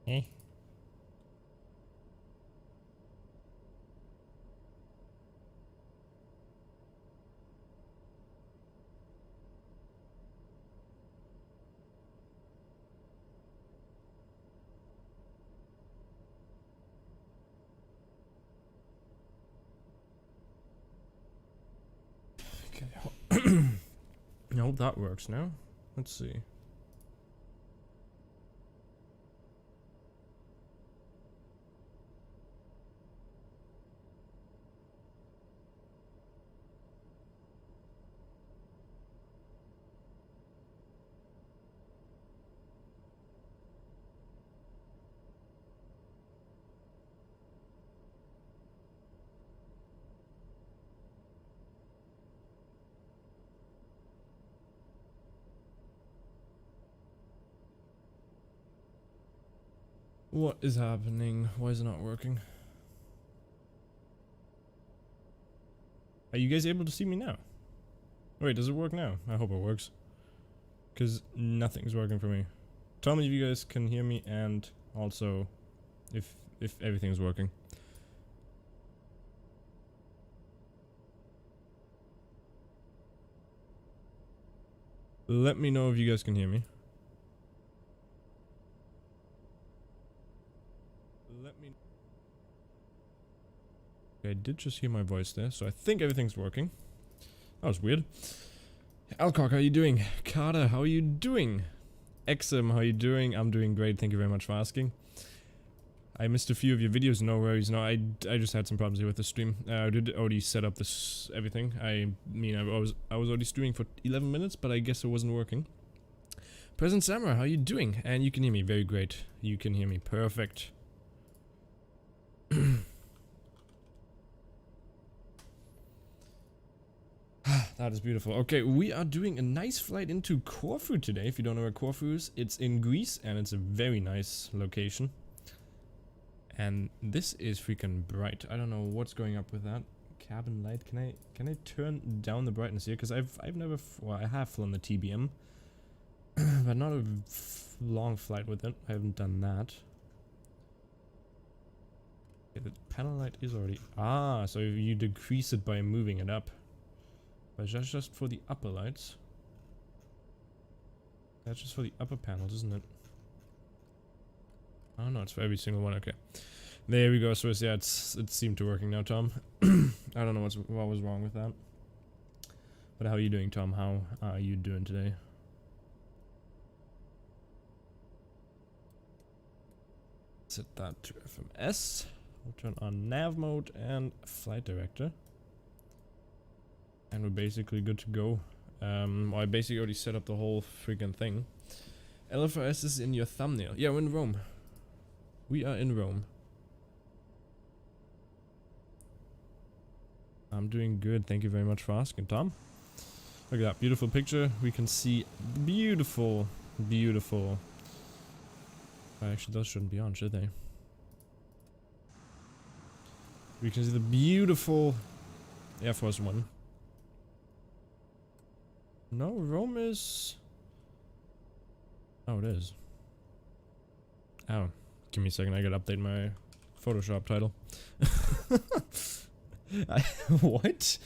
Eh? Okay. I hope that works now. Let's see. What is happening? Why is it not working? Are you guys able to see me now? Wait, does it work now? I hope it works. Because nothing's working for me. Tell me if you guys can hear me and also if everything's working. Let me know if you guys can hear me. Let me. Okay, I did just hear my voice there, so I think everything's working. That was weird. Alcock, how are you doing? Carter, how are you doing? Exum, how are you doing? I'm doing great, thank you very much for asking. I missed a few of your videos, no worries. No, I just had some problems here with the stream. I did already set up this everything. I mean, I was already streaming for 11 minutes, but I guess it wasn't working. Present Samurai, how are you doing? And you can hear me, very great. You can hear me, perfect. That is beautiful. Okay, we are doing a nice flight into Corfu today. If you don't know where Corfu is, it's in Greece and it's a very nice location. And this is freaking bright. I don't know what's going up with that cabin light. Can I turn down the brightness here? Because I've never well, I have flown the TBM, but not a long flight with it. I haven't done that. Okay, the panel light is already so you decrease it by moving it up. But that's just for the upper lights. That's just for the upper panels, isn't it? Oh no, it's for every single one. Okay, there we go. So yeah, it seemed to working now, Tom. I don't know what was wrong with that. But how are you doing, Tom? How are you doing today? Set that to FMS. We'll turn on nav mode and flight director. And we're basically good to go. Well, I basically already set up the whole freaking thing. LFRS is in your thumbnail. Yeah, we're in Rome. We are in Rome. I'm doing good. Thank you very much for asking, Tom. Look at that beautiful picture. We can see beautiful. Actually, those shouldn't be on, should they? We can see the beautiful Air Force One. No, Rome is... Oh, it is. Oh, give me a second. I gotta update my Photoshop title. What?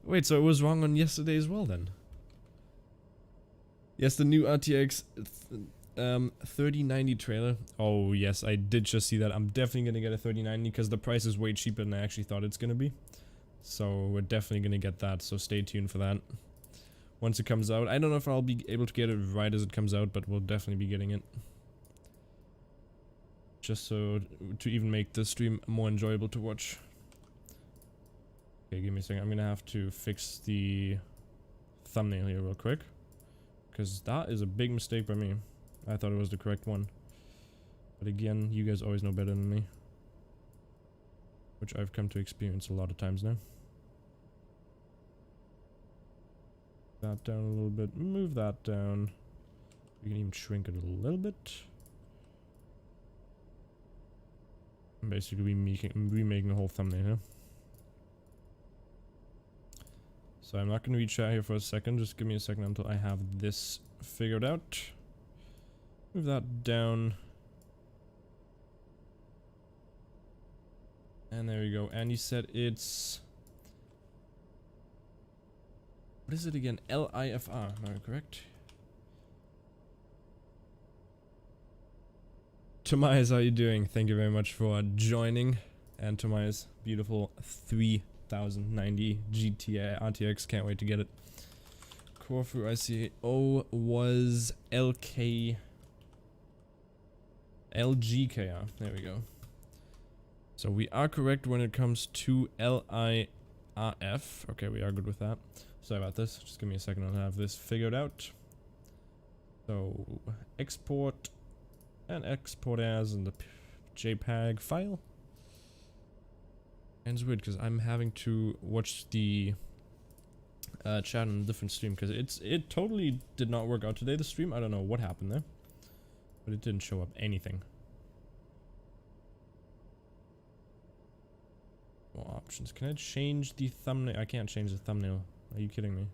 Wait, so it was wrong on yesterday as well then? Yes, the new RTX 3090 trailer. Oh yes, I did just see that. I'm definitely gonna get a 3090 because the price is way cheaper than I actually thought it's gonna be. So we're definitely gonna get that, so stay tuned for that. Once it comes out. I don't know if I'll be able to get it right as it comes out, but we'll definitely be getting it. Just so to even make the stream more enjoyable to watch. Okay, give me a second. I'm gonna have to fix the thumbnail here real quick. Because that is a big mistake by me. I thought it was the correct one. But again, you guys always know better than me. Which I've come to experience a lot of times now. That down a little bit, move that down. We can even shrink it a little bit. Basically, remaking the whole thumbnail here. So I'm not going to read chat here for a second. Just give me a second until I have this figured out. Move that down. And there we go. And you said it's... What is it again? LIFR, am I correct? Tobias, how are you doing? Thank you very much for joining. And Tobias, beautiful 3090 GTI RTX, can't wait to get it. Corfu ICO was LGKR, there we go. So we are correct when it comes to LIRF. Okay, we are good with that. Sorry about this, just give me a second, I'll have this figured out. So, export and export as in the JPEG file. And it's weird because I'm having to watch the chat on a different stream because it totally did not work out today, the stream. I don't know what happened there, but it didn't show up anything. More options. Can I change the thumbnail? I can't change the thumbnail. Are you kidding me?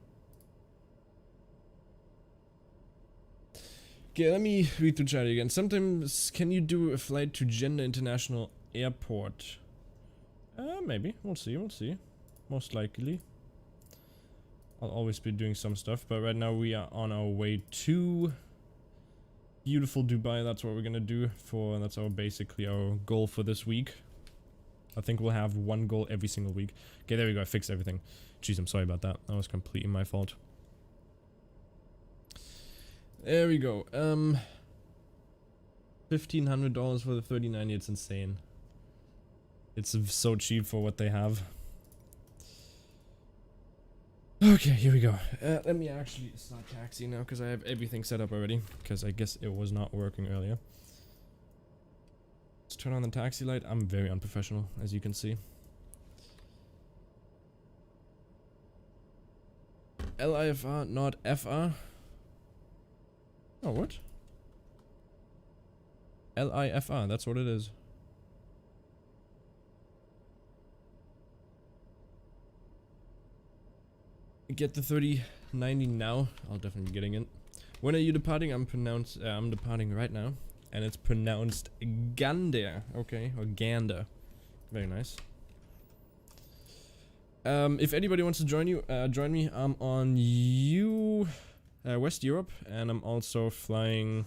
Okay, let me read through chat again. Sometimes can you do a flight to Jeddah International Airport? Maybe. We'll see, we'll see. Most likely. I'll always be doing some stuff, but right now we are on our way to beautiful Dubai. That's what we're gonna do for, that's our basically our goal for this week. I think we'll have one goal every single week. Okay, there we go, I fixed everything. Jeez, I'm sorry about that. That was completely my fault. There we go. $1,500 for the 3090, it's insane. It's so cheap for what they have. Okay, here we go. Let me actually start taxiing now because I have everything set up already. Because I guess it was not working earlier. Let's turn on the taxi light. I'm very unprofessional, as you can see. LIFR, not FR. Oh, what? LIFR, that's what it is. Get the 3090 now. I'll definitely be getting it. When are you departing? I'm departing right now. And it's pronounced Gander. Okay, or Gander. Very nice. If anybody wants to join me, I'm on West Europe, and I'm also flying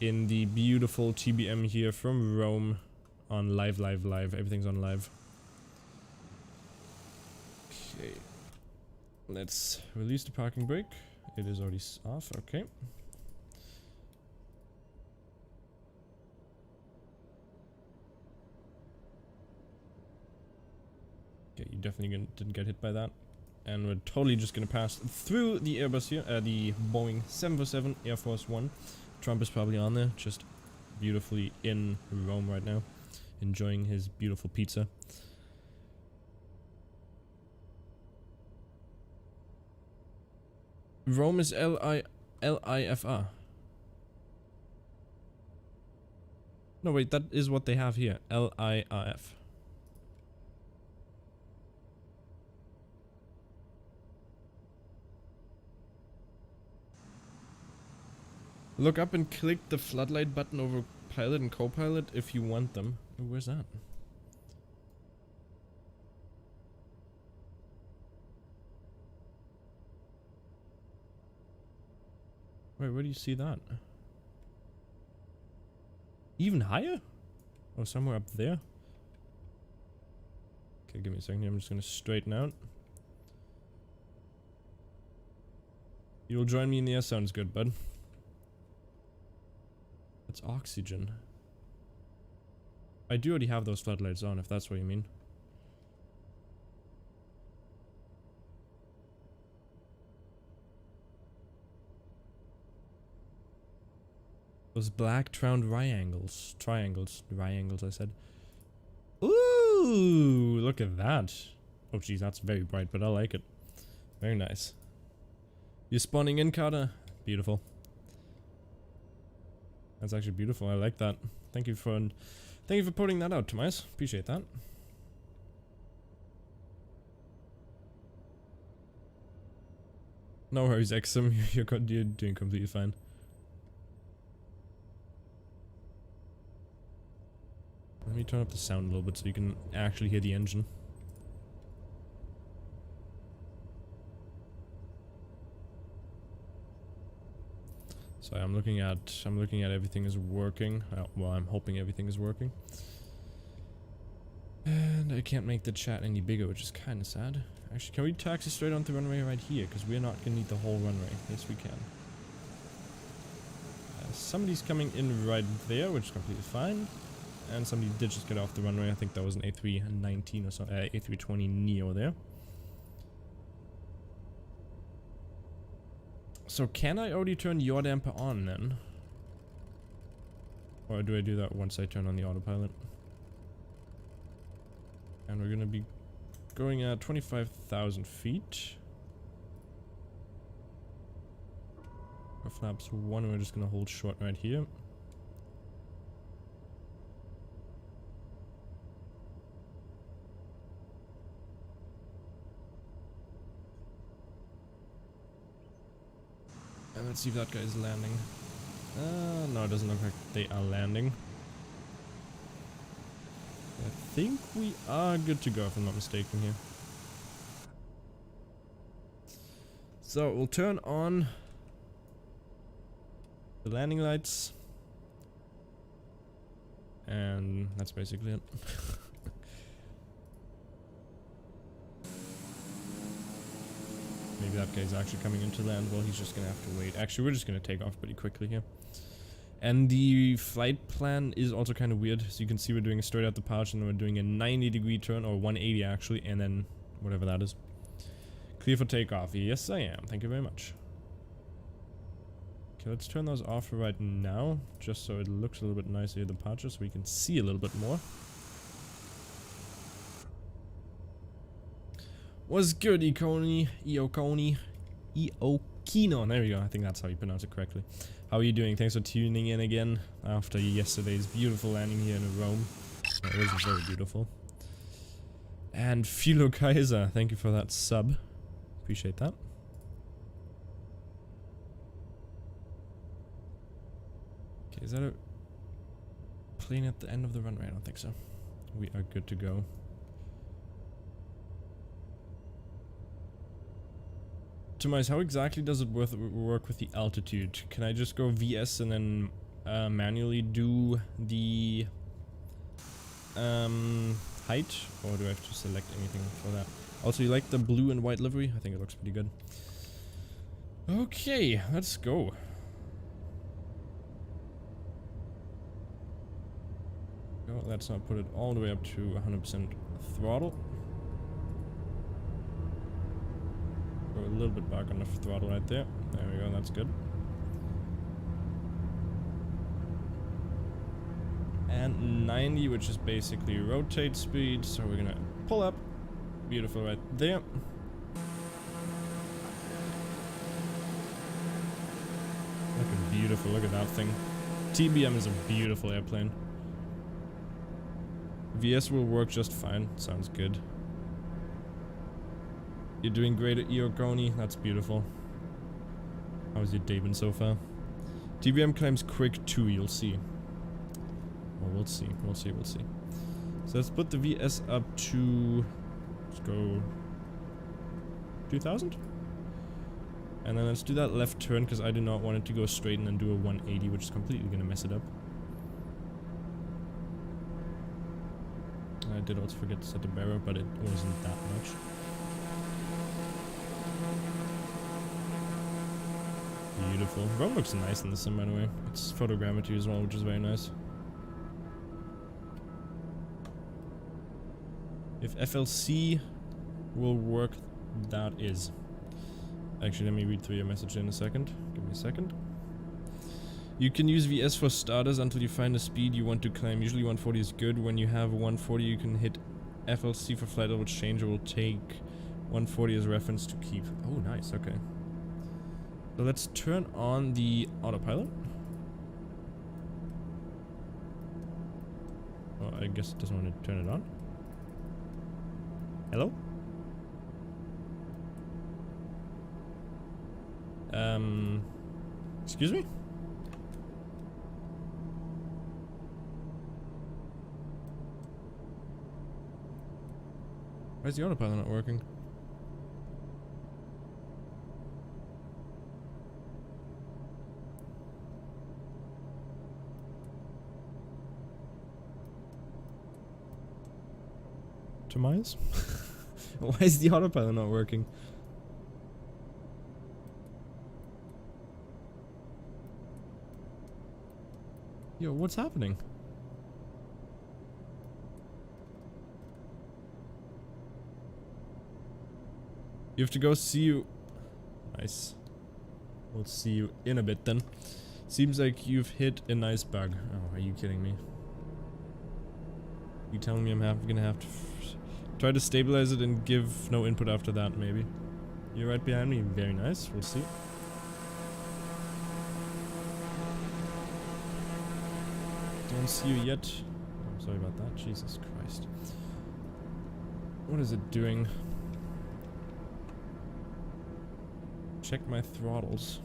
in the beautiful TBM here from Rome on live. Everything's on live. Okay. Let's release the parking brake. It is already off, okay. Okay, you definitely didn't get hit by that. And we're totally just gonna pass through the Airbus here, the Boeing 747 Air Force One. Trump is probably on there, just beautifully in Rome right now, enjoying his beautiful pizza. Rome is LIFR. No, wait, that is what they have here. LIRF. Look up and click the floodlight button over pilot and co-pilot if you want them. Where's that? Wait, where do you see that? Even higher? Oh, somewhere up there? Okay, give me a second here. I'm just gonna straighten out. You'll join me in the air. Sounds good, bud. That's oxygen. I do already have those floodlights on, if that's what you mean. Those black triangles, I said. Ooh, look at that. Oh geez, that's very bright, but I like it. Very nice. You're spawning in, Carter? Beautiful. That's actually beautiful, I like that. Thank you for putting that out, Tomas. Appreciate that. No worries, Exum, you're doing completely fine. me turn up the sound a little bit so you can actually hear the engine. So I'm looking at everything is working. Well, I'm hoping everything is working. And I can't make the chat any bigger, which is kind of sad. Actually, can we taxi straight onto the runway right here? Because we're not going to need the whole runway. Yes, we can. Somebody's coming in right there, which is completely fine. And somebody did just get off the runway. I think that was an A319 or so, A320 Neo there. So can I already turn yaw damper on then? Or do I do that once I turn on the autopilot? And we're gonna be going at 25,000 feet. For flaps 1, we're just gonna hold short right here. And let's see if that guy is landing. No, it doesn't look like they are landing. I think we are good to go if I'm not mistaken here. So we'll turn on the landing lights. And that's basically it. Maybe that guy's actually coming into land. Well, he's just gonna have to wait. Actually, we're just gonna take off pretty quickly here. And the flight plan is also kind of weird. So you can see we're doing a straight out departure and we're doing a 90-degree turn, or 180 actually, and then whatever that is. Clear for takeoff. Yes, I am. Thank you very much. Okay, let's turn those off right now, just so it looks a little bit nicer at departure, so we can see a little bit more. What's good, Eokino? There we go. I think that's how you pronounce it correctly. How are you doing? Thanks for tuning in again after yesterday's beautiful landing here in Rome. It was very beautiful. And Philo Kaiser, thank you for that sub. Appreciate that. Okay, is that a plane at the end of the runway? I don't think so. We are good to go. Tomas, how exactly does it work with the altitude? Can I just go VS and then manually do the height? Or do I have to select anything for that? Also, you like the blue and white livery? I think it looks pretty good. Okay, let's go. Oh, let's not put it all the way up to 100% throttle. Go a little bit back on the throttle right there. There we go, that's good. And 90, which is basically rotate speed, so we're gonna pull up. Beautiful right there. Looking beautiful, look at that thing. TBM is a beautiful airplane. VS will work just fine, sounds good. You're doing great at Eokino, that's beautiful. How's your day been so far? TBM claims quick too, you'll see. Well, we'll see. So let's put the VS up to... let's go... 2000? And then let's do that left turn, because I do not want it to go straight and then do a 180, which is completely gonna mess it up. I did also forget to set the barrel, but it wasn't that much. Beautiful. Rome looks nice in the sim, by the way. It's photogrammetry as well, which is very nice. If FLC will work, that is. Actually, let me read through your message in a second. Give me a second. You can use VS for starters until you find a speed you want to climb. Usually 140 is good. When you have 140, you can hit FLC for flight level change. It will take 140 as reference to keep. Oh, nice. Okay. So let's turn on the autopilot. Oh, I guess it doesn't want to turn it on. Hello? Excuse me? Why is the autopilot not working? Tomias? Why is the autopilot not working? Yo, what's happening? You have to go see you. Nice. We'll see you in a bit then. Seems like you've hit a nice bug. Oh, are you kidding me? You telling me I'm gonna have to try to stabilize it and give no input after that, maybe? You're right behind me. Very nice. We'll see. Don't see you yet. Oh, sorry about that. Jesus Christ. What is it doing? Check my throttles.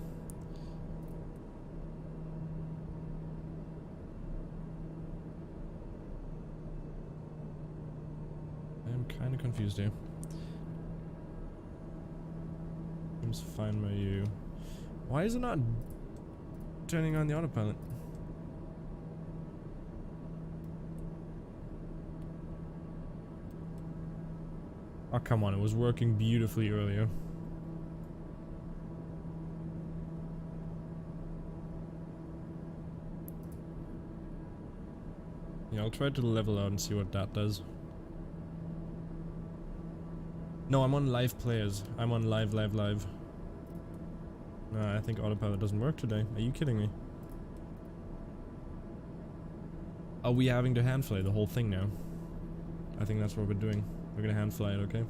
I'm kind of confused here. Seems fine by you. Why is it not turning on the autopilot? Oh, come on. It was working beautifully earlier. Yeah, I'll try to level out and see what that does. No, I'm on live players. I'm on live. No, I think autopilot doesn't work today. Are you kidding me? Are we having to hand fly the whole thing now? I think that's what we're doing. We're gonna hand fly it, okay?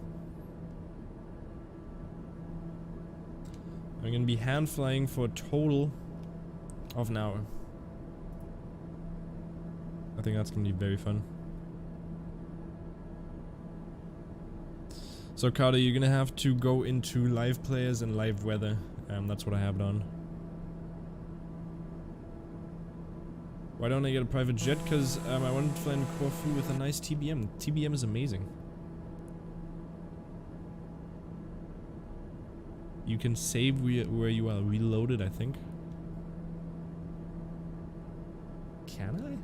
I'm gonna be hand flying for a total of an hour. I think that's gonna be very fun. So Carter, you're gonna have to go into live players and live weather. That's what I have it on. Why don't I get a private jet? Because I wanted to fly in Corfu with a nice TBM. TBM is amazing. You can save where you are reloaded, I think. Can I?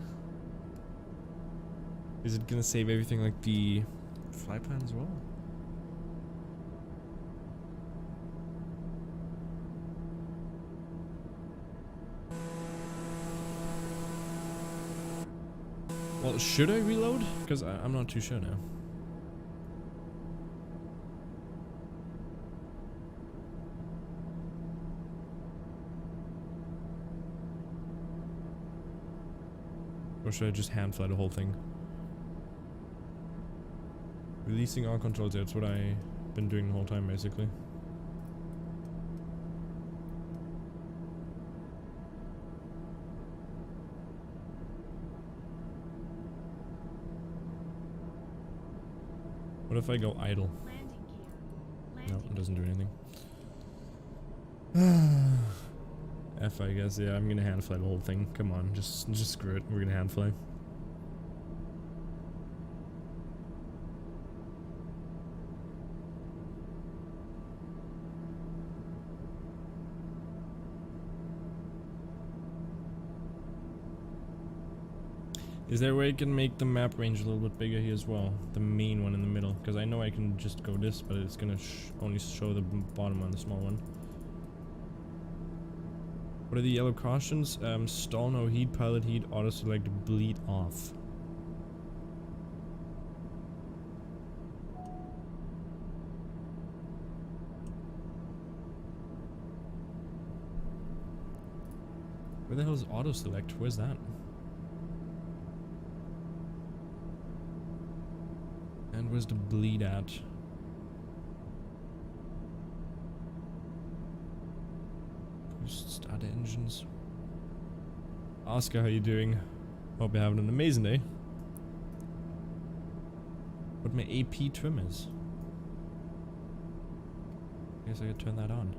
Is it gonna save everything like the fly plan as well? Well, should I reload? Because I'm not too sure now. Or should I just hand fly the whole thing? Releasing all controls, that's what I've been doing the whole time basically. What if I go idle? No, it doesn't do anything. F, I guess. Yeah, I'm gonna hand fly the whole thing. Come on, just screw it. We're gonna hand fly. Is there a way I can make the map range a little bit bigger here as well? The main one in the middle. Because I know I can just go this, but it's gonna only show the bottom on the small one. What are the yellow cautions? Stall, no heat, pilot heat, auto select, bleed off. Where the hell is auto select? Where's that? And where's the bleed at? Start engines. Oscar, how you doing? Hope you're having an amazing day. What my AP trim is. I guess I could turn that on.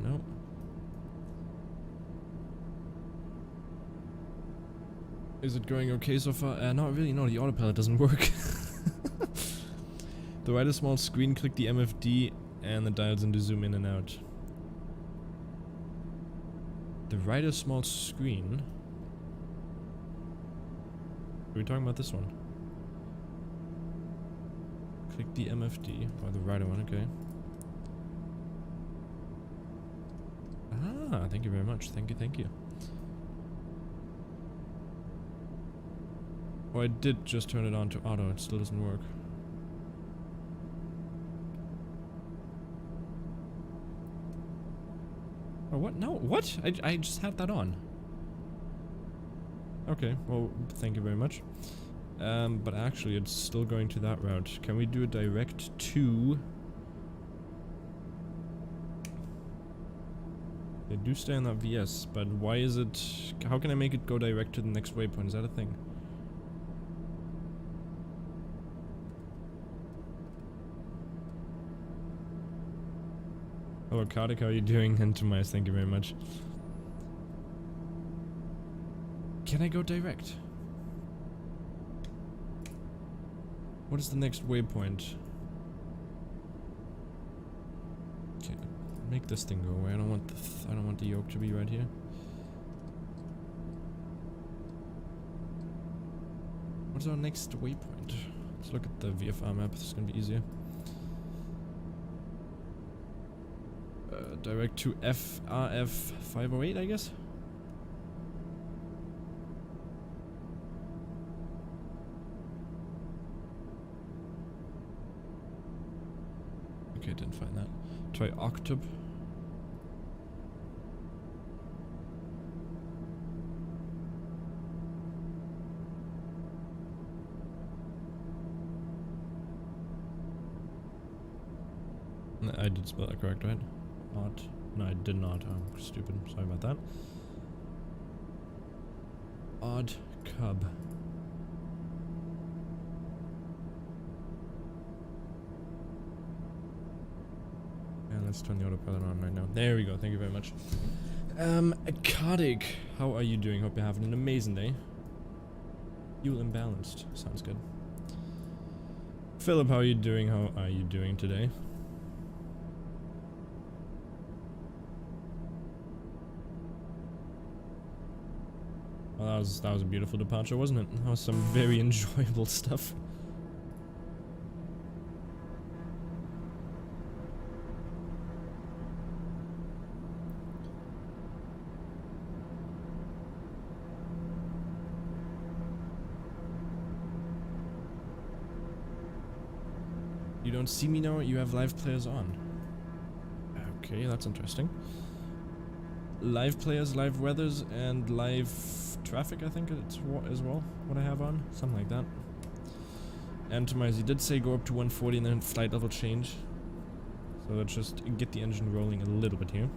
Nope. Is it going okay so far? Not really, no, the autopilot doesn't work. The right a small screen, click the MFD and the dials into zoom in and out. The right a small screen? Are we talking about this one? Click the MFD, or the right one, okay. Ah, thank you very much, thank you, thank you. Oh, I did just turn it on to auto, it still doesn't work. Oh, what? No, what? I just had that on. Okay, well, thank you very much. But actually, it's still going to that route. Can we do a direct to... They do stay on that VS, but why is it... How can I make it go direct to the next waypoint? Is that a thing? Hello, Kartik, how are you doing? And Tomias, thank you very much. Can I go direct? What is the next waypoint? Okay, make this thing go away. I don't want the yoke to be right here. What's our next waypoint? Let's look at the VFR map. This is gonna be easier. Direct to FRF 508, I guess. Okay, didn't find that. Try Octop. I did spell that correct, right? Odd. No, I did not. I'm stupid. Sorry about that. Odd cub. And let's turn the autopilot on right now. There we go. Thank you very much. Kartik, how are you doing? Hope you're having an amazing day. Fuel imbalanced. Sounds good. Philip, how are you doing? How are you doing today? Well, that was a beautiful departure, wasn't it? That was some very enjoyable stuff. You don't see me now? You have live players on. Okay, that's interesting. Live players, live weathers, and live traffic, I think it's as well, what I have on. Something like that. And Tomias, you did say go up to 140 and then flight level change. So let's just get the engine rolling a little bit here.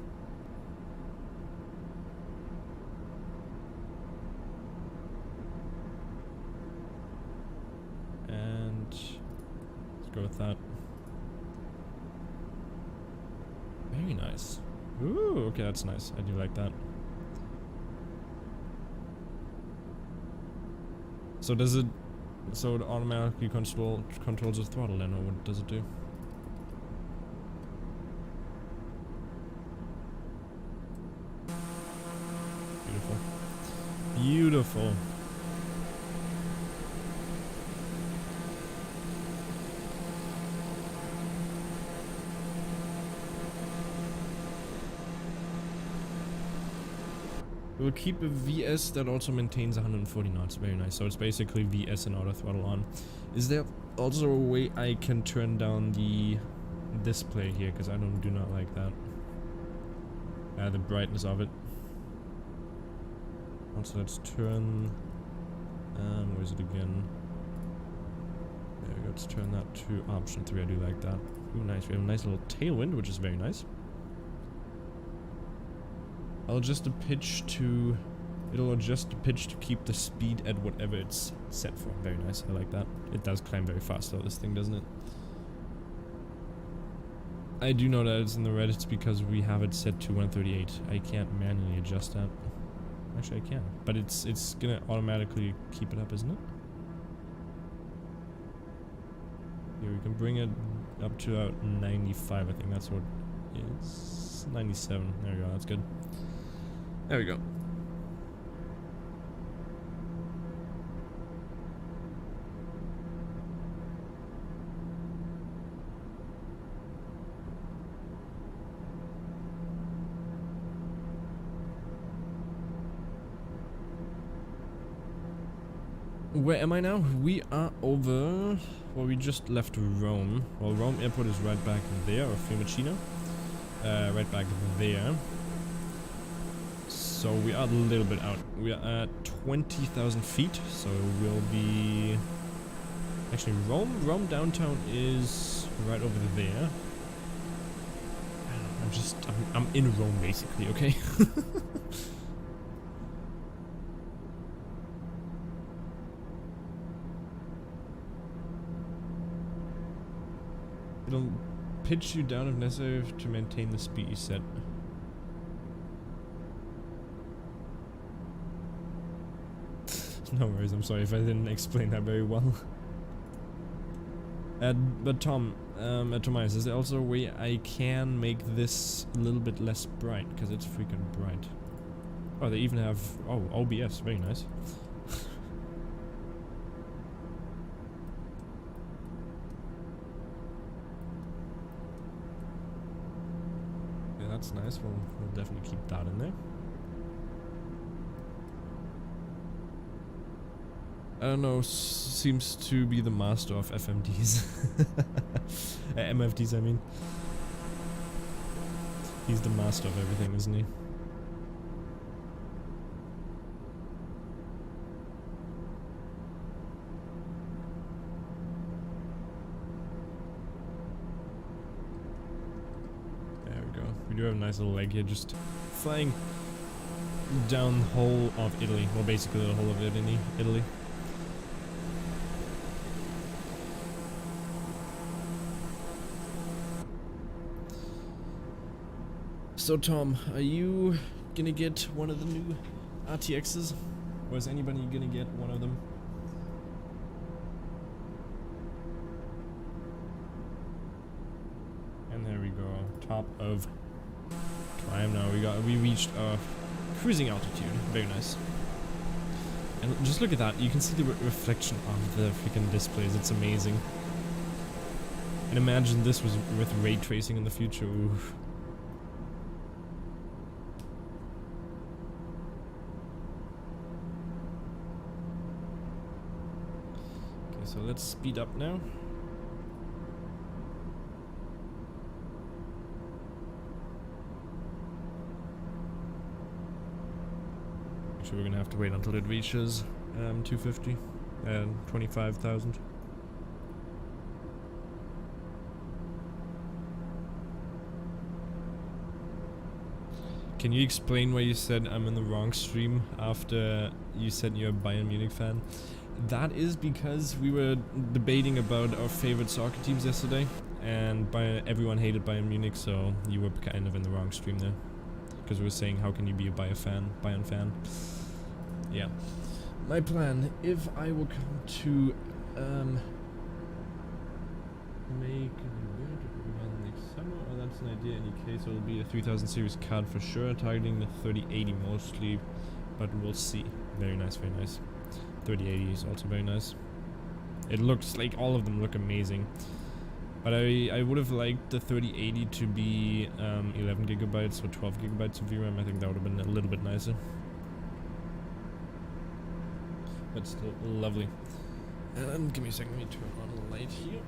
And let's go with that. Very nice. Ooh, okay, that's nice. I do like that. So does it... So it automatically controls the throttle then, or what does it do? Beautiful. Beautiful. We'll keep a VS that also maintains 140 knots. Very nice. So it's basically VS and auto throttle on. Is there also a way I can turn down the display here? Because I do not like that. The brightness of it. Also, let's turn... where is it again? There we go. Let's turn that to option 3. I do like that. Ooh, nice. We have a nice little tailwind, which is very nice. I'll adjust the pitch to... It'll adjust the pitch to keep the speed at whatever it's set for. Very nice, I like that. It does climb very fast though, this thing, doesn't it? I do know that it's in the red, it's because we have it set to 138. I can't manually adjust that. Actually, I can. But it's gonna automatically keep it up, isn't it? Here, we can bring it up to about 95, I think that's what it is. 97. There we go, that's good. There we go. Where am I now? We are over... Well, we just left Rome. Well, Rome airport is right back there, or Fiumicino. Right back there. So we are a little bit out. We are at 20,000 feet, so we'll be... Actually, Rome downtown is right over there. I'm in Rome, basically, okay? It'll pitch you down if necessary to maintain the speed you set. No worries, I'm sorry if I didn't explain that very well. But Tom, Tomias, is there also a way I can make this a little bit less bright? Because it's freaking bright. Oh, they even have... Oh, OBS, very nice. That's nice, we'll definitely keep that in there. I don't know, seems to be the master of FMDs. MFDs, I mean. He's the master of everything, isn't he? We do have a nice little leg here, just flying down the whole of Italy. Well, basically the whole of Italy. So Tom, are you gonna get one of the new RTXs? Or is anybody gonna get one of them? And there we go, top of time now. We reached our cruising altitude. Very nice. And just look at that. You can see the reflection of the freaking displays. It's amazing. And imagine this was with ray tracing in the future. Oof. Okay, so let's speed up now. We're gonna have to wait until it reaches 250 and 25,000. Can you explain why you said I'm in the wrong stream after you said you're a Bayern Munich fan? That is because we were debating about our favorite soccer teams yesterday, and everyone hated Bayern Munich, so you were kind of in the wrong stream there. Because we were saying, how can you be a Bayern fan? Yeah. My plan, if I will come to make an event next summer, or that's an idea in any case, it'll be a 3000 series card for sure, targeting the 3080 mostly, but we'll see. Very nice, very nice. 3080 is also very nice. It looks like all of them look amazing. But I would have liked the 3080 to be 11 gigabytes or 12 gigabytes of VRAM. I think that would have been a little bit nicer. But still lovely. And give me a second, let me turn on the light here.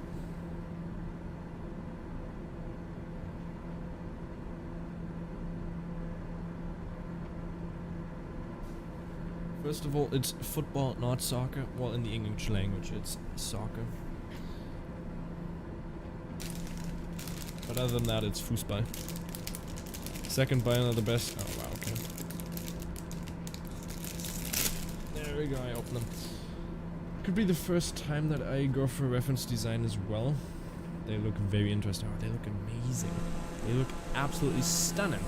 First of all, it's football, not soccer. Well, in the English language, it's soccer. But other than that, it's Fußball. Second Bayern are the best. Oh wow, okay. There we go, I open them. Could be the first time that I go for reference design as well. They look very interesting. Oh, they look amazing. They look absolutely stunning.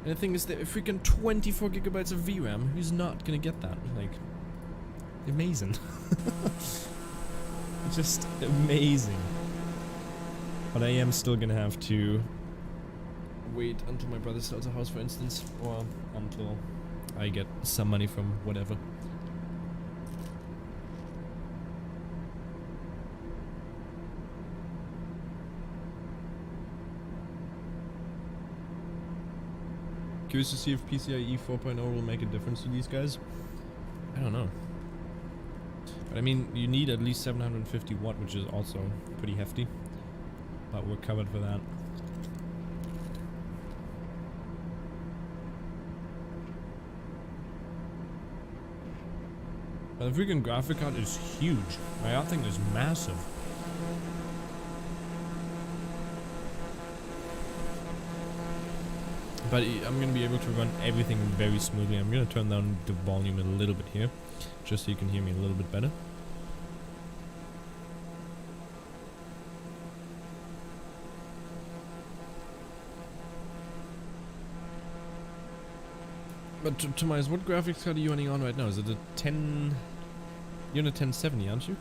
And the thing is that freaking 24 gigabytes of VRAM, who's not gonna get that? Like, amazing. Just amazing. But I am still gonna have to wait until my brother sells a house, for instance, or until I get some money from whatever. Curious to see if PCIe 4.0 will make a difference to these guys. I don't know. But I mean, you need at least 750 watt, which is also pretty hefty. But we're covered for that. But the freaking graphic card is huge. My thing is massive. But I'm gonna be able to run everything very smoothly. I'm gonna turn down the volume a little bit here, just so you can hear me a little bit better. But Tobias, what graphics card are you running on right now? Is it a 10... You're on a 1070, aren't you?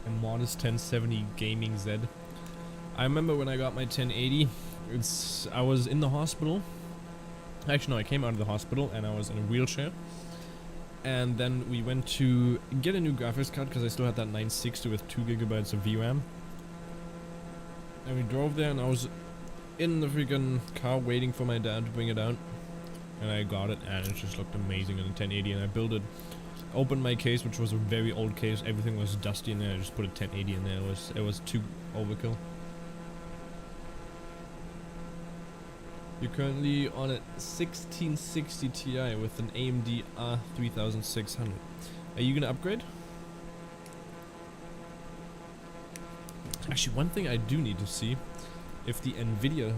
A modest 1070 Gaming Z. I remember when I got my 1080, I was in the hospital. Actually, no, I came out of the hospital and I was in a wheelchair. And then we went to get a new graphics card because I still had that 960 with 2 gigabytes of VRAM. And we drove there and I was in the freaking car waiting for my dad to bring it out. And I got it and it just looked amazing on the 1080, and I built it. Opened my case, which was a very old case. Everything was dusty in there. I just put a 1080 in there. It was too overkill. You're currently on a 1660 Ti with an AMD R3600. Are you gonna upgrade? Actually, one thing I do need to see, if the Nvidia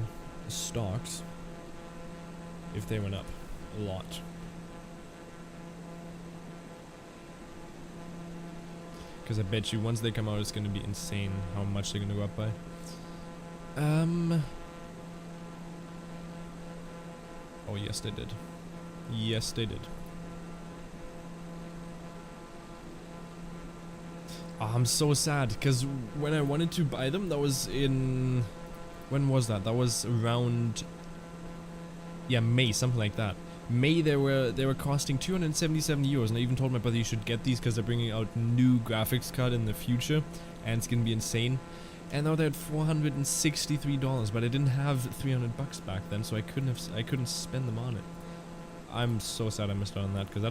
stocks, if they went up a lot. Because I bet you once they come out, it's gonna be insane how much they're gonna go up by. Oh, yes, they did. Yes, they did. Oh, I'm so sad, because when I wanted to buy them, that was in... When was that? That was around... Yeah, May, something like that. May, they were costing 277 euros, and I even told my brother you should get these because they're bringing out new graphics card in the future, and it's gonna be insane. And now they're at $463, but I didn't have 300 bucks back then, so I couldn't spend them on it. I'm so sad I missed out on that, because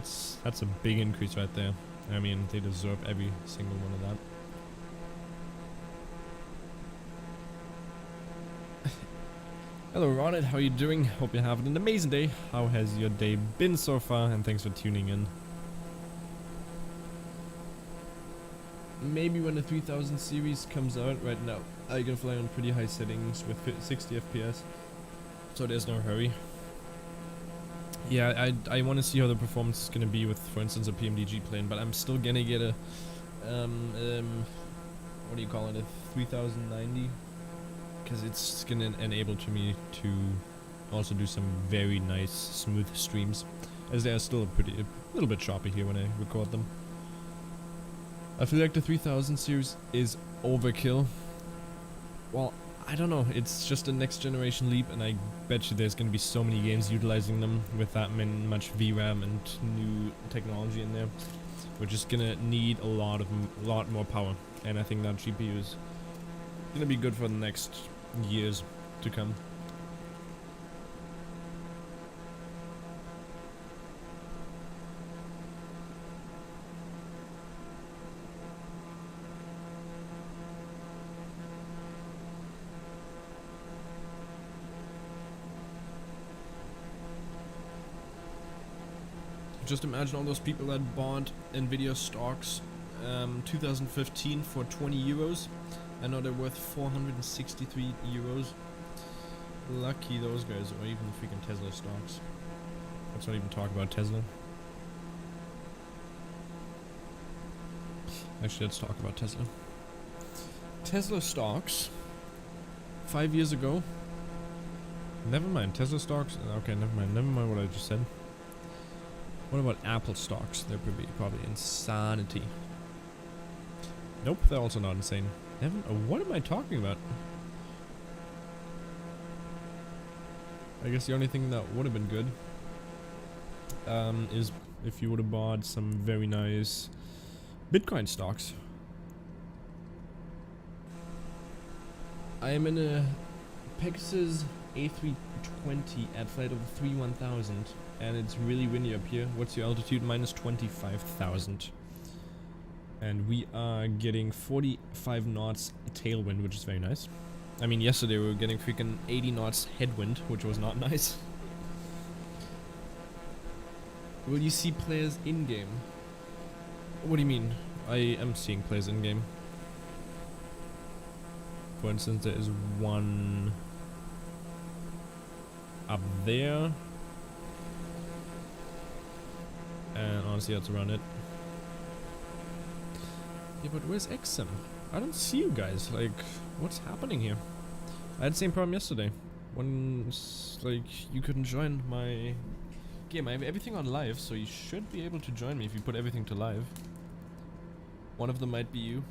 that's a big increase right there. I mean, they deserve every single one of that. Hello Ronit, how are you doing? Hope you're having an amazing day. How has your day been so far? And thanks for tuning in. Maybe when the 3000 series comes out. Right now I can fly on pretty high settings with 60 FPS, so there's no hurry. Yeah, I want to see how the performance is gonna be with, for instance, a PMDG plane, but I'm still gonna get a what do you call it, a 3090, because it's gonna enable to me to also do some very nice smooth streams, as they are still a little bit choppy here when I record them. I feel like the 3000 series is overkill. Well, I don't know, it's just a next generation leap, and I bet you there's gonna be so many games utilizing them with that much VRAM and new technology in there. We're just gonna need a lot more power, and I think that GPU is gonna be good for the next years to come. Just imagine all those people that bought Nvidia stocks 2015 for 20 euros, I know they're worth 463 euros. Lucky those guys, or even the freaking Tesla stocks. Let's not even talk about Tesla. Actually, let's talk about Tesla. Tesla stocks 5 years ago. Never mind, Tesla stocks. Okay, never mind what I just said. What about Apple stocks? They're probably insanity. Nope, they're also not insane. What am I talking about? I guess the only thing that would have been good is if you would have bought some very nice Bitcoin stocks. I am in a Pegasus A320 at flight over 31000 and it's really windy up here. What's your altitude? Minus 25,000. And we are getting 45 knots tailwind, which is very nice. I mean, yesterday we were getting freaking 80 knots headwind, which was not nice. Will you see players in-game? What do you mean? I am seeing players in-game. For instance, there is one up there. And honestly, that's around it. Yeah, but where's XM? I don't see you guys. Like, what's happening here? I had the same problem yesterday. When, like, you couldn't join my game. I have everything on live, so you should be able to join me if you put everything to live. One of them might be you.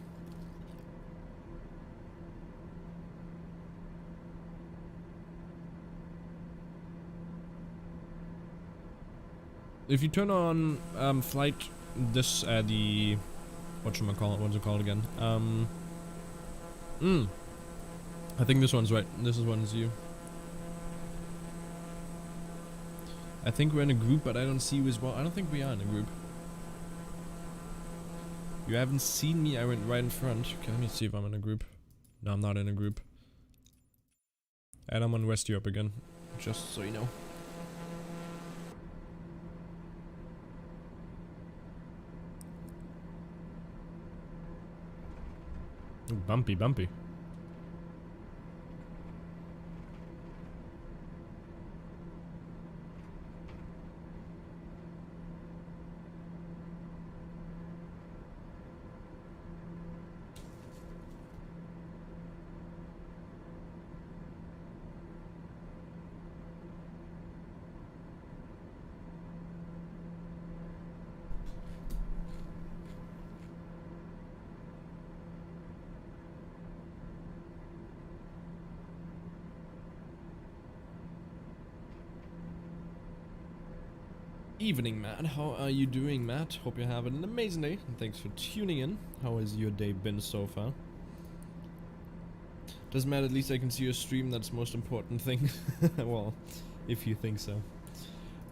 If you turn on flight, this the whatchamacallit, what's it called again? I think this one's right. This one's you. I think we're in a group, but I don't see you as well. I don't think we are in a group. You haven't seen me. I went right in front. Okay, let me see if I'm in a group. No, I'm not in a group. And I'm on West Europe again, just so you know. Ooh, bumpy, bumpy. Evening, Matt. How are you doing, Matt? Hope you're having an amazing day, and thanks for tuning in. How has your day been so far? Doesn't matter, at least I can see your stream, that's the most important thing. Well, if you think so.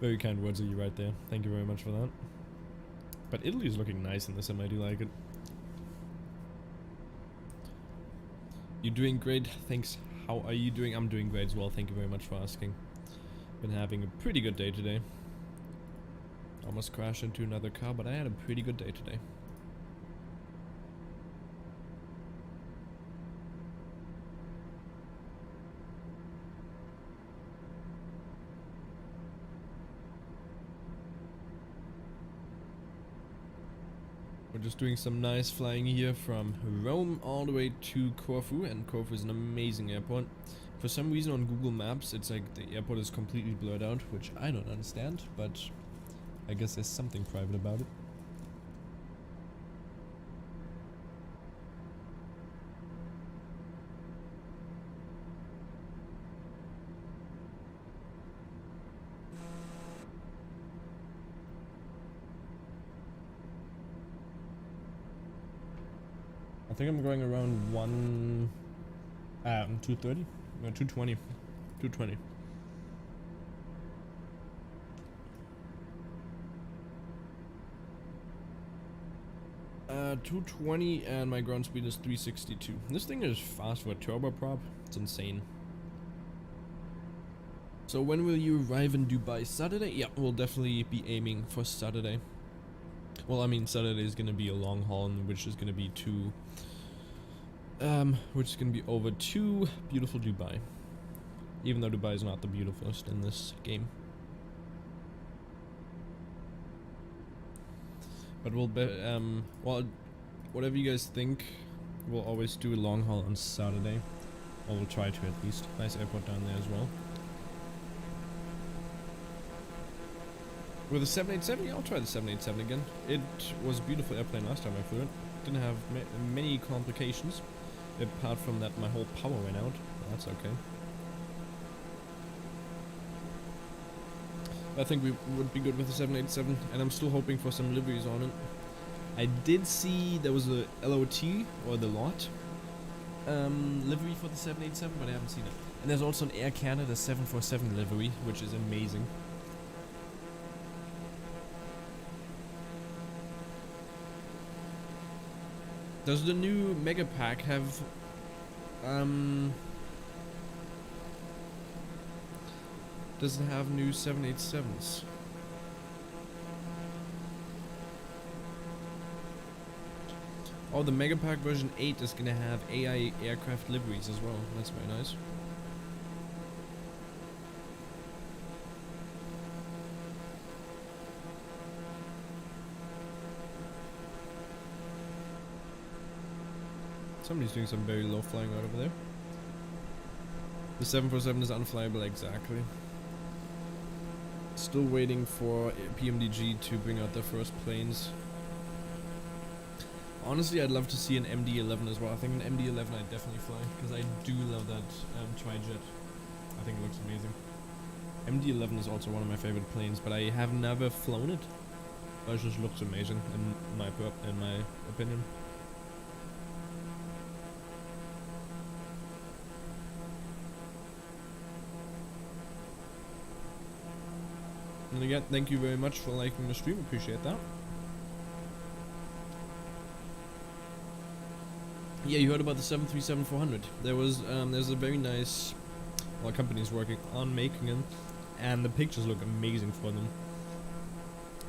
Very kind words of you right there. Thank you very much for that. But Italy is looking nice in the sim, I do like it. You're doing great, thanks. How are you doing? I'm doing great as well, thank you very much for asking. Been having a pretty good day today. Almost crashed into another car, but I had a pretty good day today. We're just doing some nice flying here from Rome all the way to Corfu, and Corfu is an amazing airport. For some reason on Google Maps, it's like the airport is completely blurred out, which I don't understand, but I guess there's something private about it. I think I'm going around 230? No, 220. 220. 220 and my ground speed is 362. This thing is fast for a turboprop. It's insane. So when will you arrive in Dubai? Saturday? Yeah, we'll definitely be aiming for Saturday. Well, I mean, Saturday is going to be a long haul, which is going to be to We're just gonna be over to beautiful Dubai. Even though Dubai is not the beautifulest in this game. But we'll well, whatever you guys think, we'll always do a long haul on Saturday. Or we'll try to at least. Nice airport down there as well. With the 787, yeah, I'll try the 787 again. It was a beautiful airplane last time I flew it. Didn't have many complications. Apart from that, my whole power went out. That's okay. I think we would be good with the 787, and I'm still hoping for some liveries on it. I did see there was a LOT, or the lot, livery for the 787, but I haven't seen it. And there's also an Air Canada 747 livery, which is amazing. Does the new Mega Pack have, does it have new 787s? Oh, the Mega Pack version 8 is gonna have AI aircraft liveries as well. That's very nice. Somebody's doing some very low flying out over there. The 747 is unflyable, exactly. Still waiting for PMDG to bring out their first planes. Honestly, I'd love to see an MD-11 as well. I think an MD-11 I'd definitely fly, because I do love that tri-jet. I think it looks amazing. MD-11 is also one of my favorite planes, but I have never flown it. But it just looks amazing in my opinion. And again, thank you very much for liking the stream, appreciate that. Yeah, you heard about the 737-400. There's a very nice, well, company's working on making it, and the pictures look amazing for them.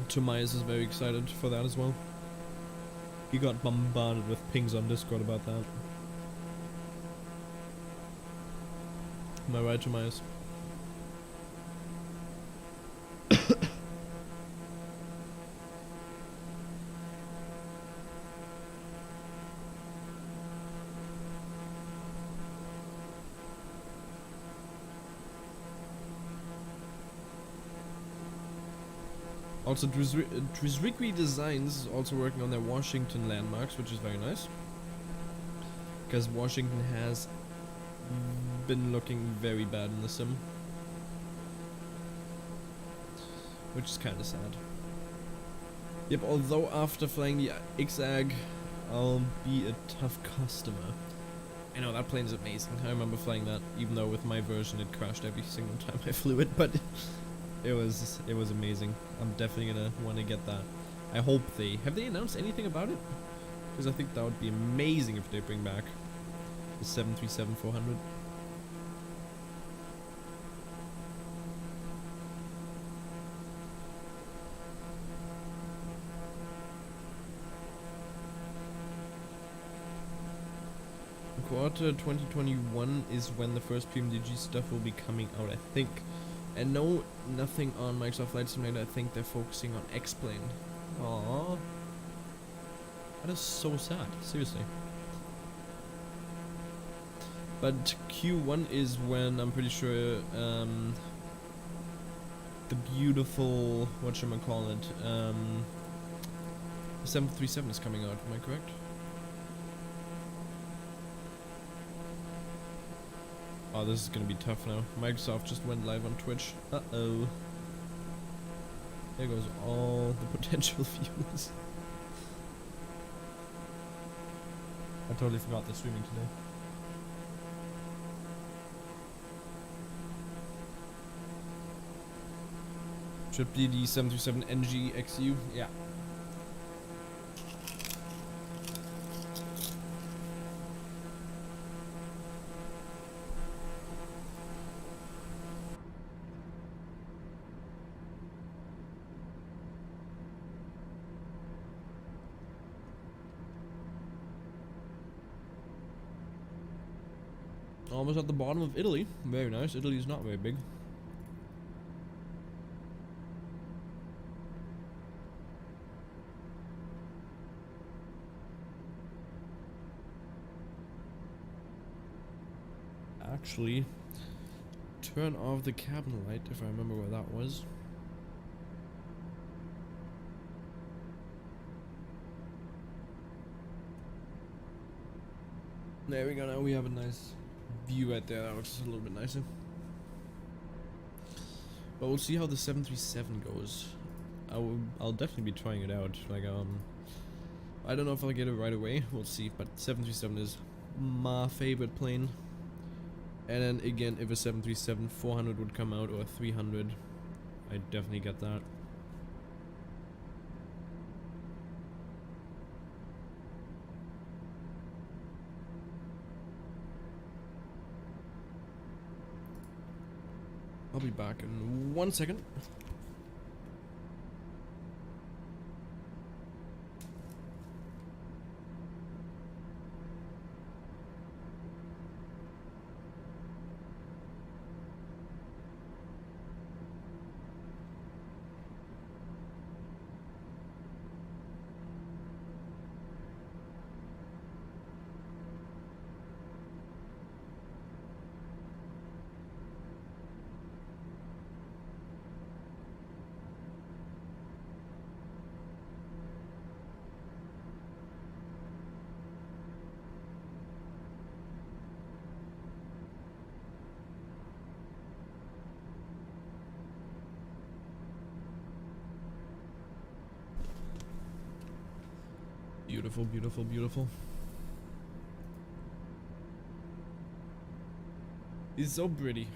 Tomias is very excited for that as well. He got bombarded with pings on Discord about that. Am I right, Tomias? Also, Drizrikwi Designs is also working on their Washington landmarks, which is very nice. Because Washington has been looking very bad in the sim. Which is kind of sad. Yep, although after flying the XAG, I'll be a tough customer. I know, that plane is amazing. I remember flying that, even though with my version it crashed every single time I flew it, but it was amazing. I'm definitely gonna want to get that. I hope have they announced anything about it? Because I think that would be amazing if they bring back the 737-400. Quarter 2021 is when the first PMDG stuff will be coming out, I think. And no, nothing on Microsoft Flight Simulator. I think they're focusing on X-Plane. Aww. That is so sad, seriously. But Q1 is when I'm pretty sure the beautiful, whatchamacallit, the 737 is coming out, am I correct? Oh, this is gonna be tough now. Microsoft just went live on Twitch. Uh-oh. There goes all the potential viewers. I totally forgot they're streaming today. Should be the 737 NG-XU, yeah. Almost at the bottom of Italy. Very nice. Italy is not very big. Actually, turn off the cabin light if I remember where that was. There we go, now we have a nice view right there, that looks a little bit nicer. But we'll see how the 737 goes. I'll definitely be trying it out, like, I don't know if I'll get it right away, we'll see, but 737 is my favorite plane. And then again, if a 737-400 would come out, or a 300, I'd definitely get that. I'll be back in 1 second. Beautiful, beautiful, beautiful. It's so pretty.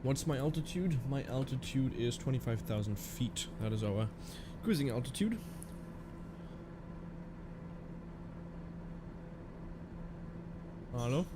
What's my altitude? My altitude is 25,000 feet. That is our cruising altitude. Hello?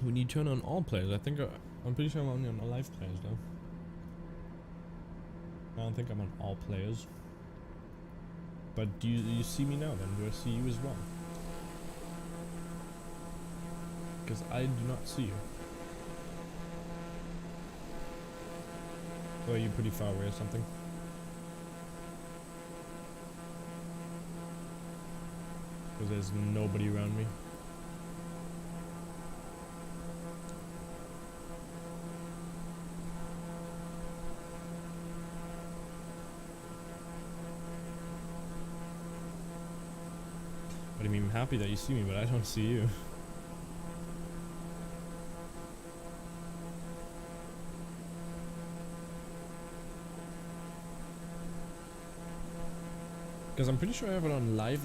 When you turn on all players, I think I'm pretty sure I'm only on live players though. I don't think I'm on all players. But do you see me now then? Do I see you as well? Because I do not see you. Or are you pretty far away or something? Because there's nobody around me. But I mean, I'm happy that you see me, but I don't see you. Because I'm pretty sure I have it on live.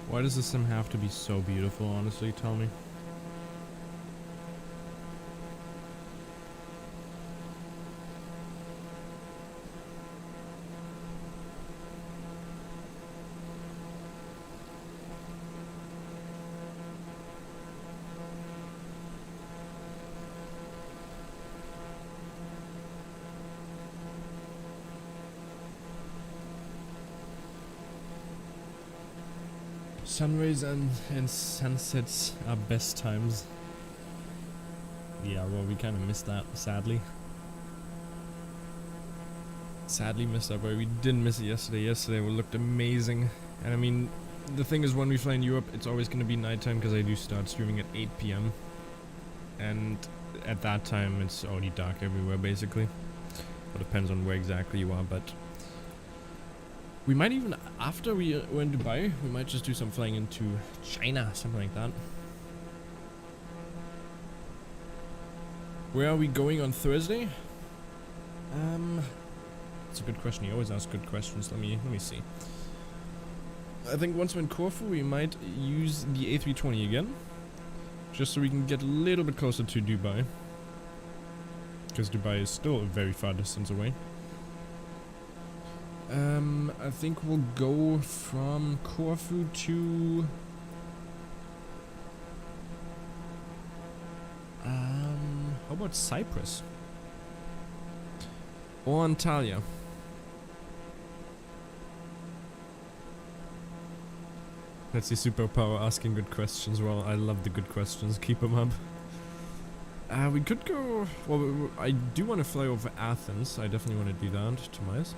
Why does the sim have to be so beautiful, honestly? Tell me. Sunrays and sunsets are best times. Yeah, well, we kind of missed that, sadly. Sadly missed that, but we didn't miss it yesterday. Yesterday it looked amazing. And I mean, the thing is, when we fly in Europe, it's always going to be nighttime because I do start streaming at 8 p.m. And at that time, it's already dark everywhere, basically. It depends on where exactly you are, but... we might even, after we're in Dubai, we might just do some flying into China, something like that. Where are we going on Thursday? That's a good question. You always ask good questions. Let me see. I think once we're in Corfu, we might use the A320 again, just so we can get a little bit closer to Dubai, because Dubai is still a very far distance away. I think we'll go from Corfu to... how about Cyprus? Or Antalya? That's the superpower, asking good questions. Well, I love the good questions, keep them up. We could go... well, I do want to fly over Athens. I definitely want to do that, Tobias.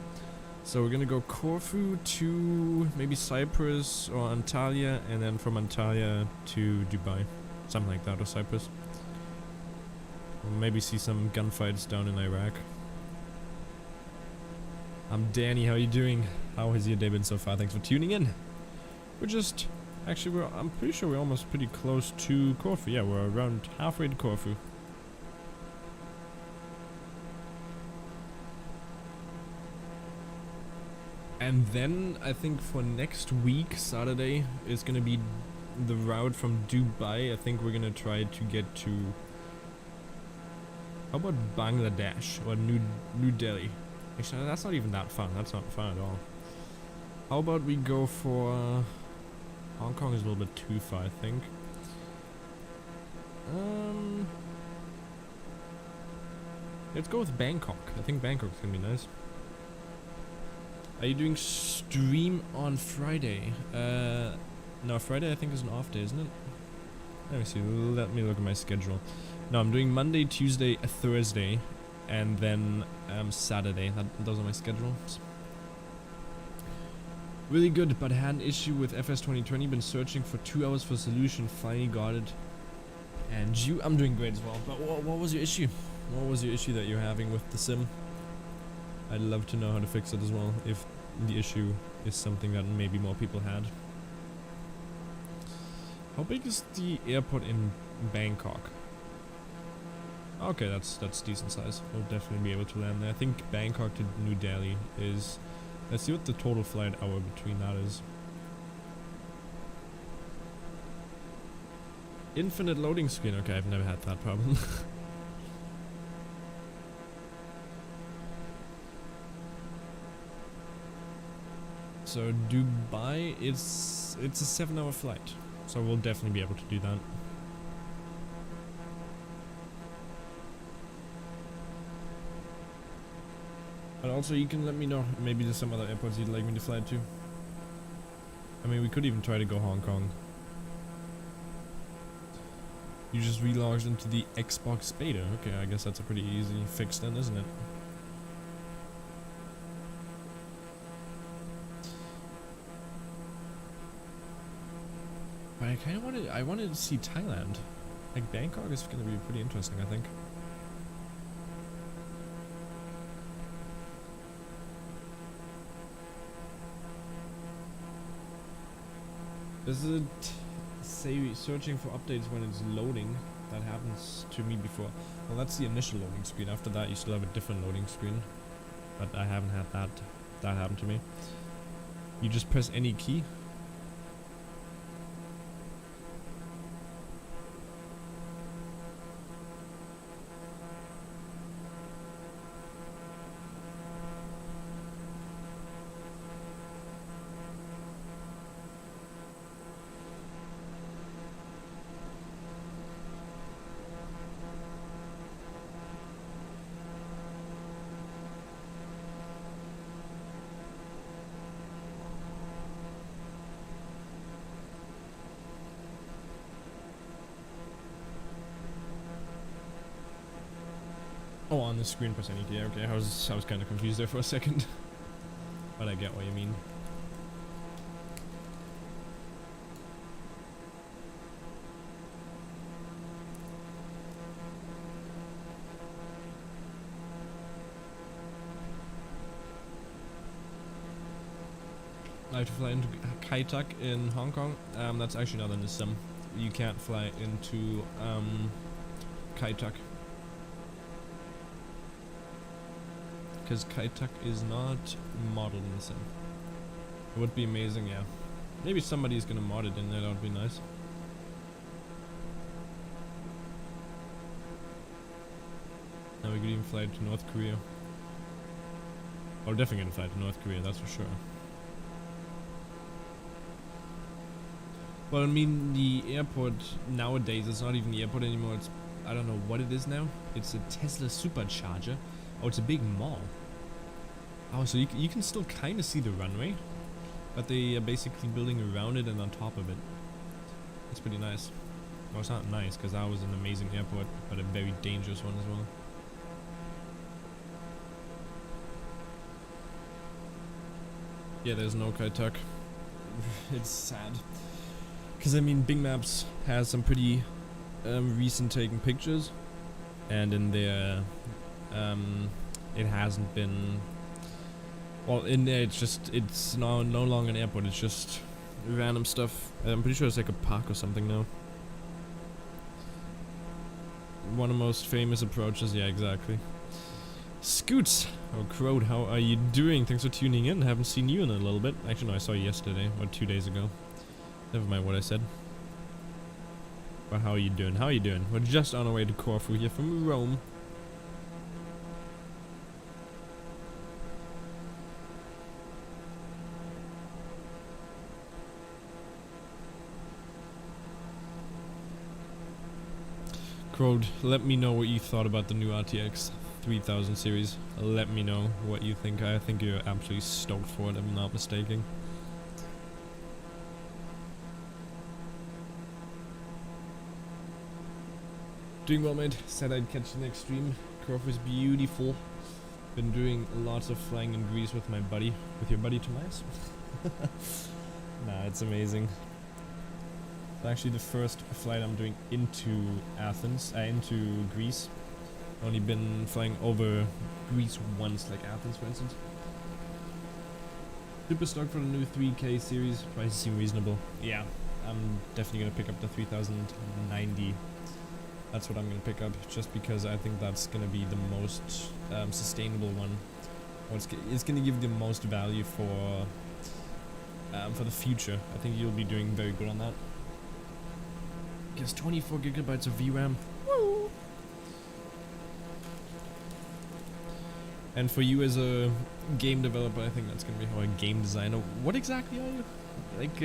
So we're gonna go Corfu to maybe Cyprus or Antalya, and then from Antalya to Dubai. Something like that, or Cyprus. Or maybe see some gunfights down in Iraq. I'm Danny, how are you doing? How has your day been so far? Thanks for tuning in. We're just... actually, I'm pretty sure we're almost pretty close to Corfu. Yeah, we're around halfway to Corfu. And then, I think for next week, Saturday, is gonna be the route from Dubai. I think we're gonna try to get to... how about Bangladesh or New Delhi? Actually, that's not even that far. That's not far at all. How about we go for... Hong Kong is a little bit too far, I think. Let's go with Bangkok. I think Bangkok's gonna be nice. Are you doing stream on Friday? No, Friday I think is an off day, isn't it? Let me see, let me look at my schedule. No, I'm doing Monday, Tuesday, Thursday, and then Saturday. Those are my schedules. Really good, but I had an issue with FS 2020. Been searching for 2 hours for a solution, finally got it. And I'm doing great as well. But what was your issue? What was your issue that you're having with the sim? I'd love to know how to fix it as well, if the issue is something that maybe more people had. How big is the airport in Bangkok? Okay, that's decent size. We'll definitely be able to land there. I think Bangkok to New Delhi is... let's see what the total flight hour between that is. Infinite loading screen. Okay, I've never had that problem. So Dubai, it's a 7-hour flight, so we'll definitely be able to do that. But also you can let me know, maybe there's some other airports you'd like me to fly to. I mean, we could even try to go Hong Kong. You just relogged into the Xbox beta. Okay, I guess that's a pretty easy fix then, isn't it? But I kind of wanted to see Thailand. Like Bangkok is going to be pretty interesting, I think. Does it say searching for updates when it's loading? That happens to me before. Well, that's the initial loading screen. After that, you still have a different loading screen. But I haven't had that happen to me. You just press any key. Oh, on the screen press any key. Okay, I was kind of confused there for a second. But I get what you mean. I have to fly into Kai Tak in Hong Kong. That's actually not in the sim. You can't fly into Kai Tak. Because Kai Tak is not modeled in the sim. It would be amazing, yeah. Maybe somebody's gonna mod it in there, that would be nice. Now we could even fly to North Korea. Oh, definitely gonna fly to North Korea, that's for sure. Well, I mean, the airport nowadays, it's not even the airport anymore, it's, I don't know what it is now. It's a Tesla supercharger. Oh, it's a big mall. Oh, so you can still kind of see the runway, but they are basically building around it and on top of it. It's pretty nice. Well, it's not nice, because that was an amazing airport, but a very dangerous one as well. Yeah, there's no Kai Tak. It's sad. Because, I mean, Bing Maps has some pretty recent taken pictures, and in there, it hasn't been... Well, in there it's now no longer an airport, it's just random stuff. I'm pretty sure it's like a park or something now. One of the most famous approaches, yeah, exactly. Scoots! Oh, Crowd, how are you doing? Thanks for tuning in. I haven't seen you in a little bit. Actually, no, I saw you yesterday, or 2 days ago. Never mind what I said. But how are you doing? How are you doing? We're just on our way to Corfu here from Rome. Crowd, let me know what you thought about the new RTX 3000 series. Let me know what you think. I think you're absolutely stoked for it, if I'm not mistaken. Doing well, mate. Said I'd catch the next stream. Corfu is beautiful. Been doing lots of flying in Greece with my buddy. With your buddy Tomas? Nah, it's amazing. It's actually the first flight I'm doing into Athens, into Greece. Only been flying over Greece once, like Athens for instance. Super stoked for the new 3K series. Prices seem reasonable. Yeah, I'm definitely gonna pick up the 3090. That's what I'm gonna pick up, just because I think that's gonna be the most sustainable one. Or it's gonna give the most value for the future. I think you'll be doing very good on that. Gives 24 gigabytes of VRAM. Woo! And for you as a game developer, I think that's gonna be, or a game designer. What exactly are you? Like,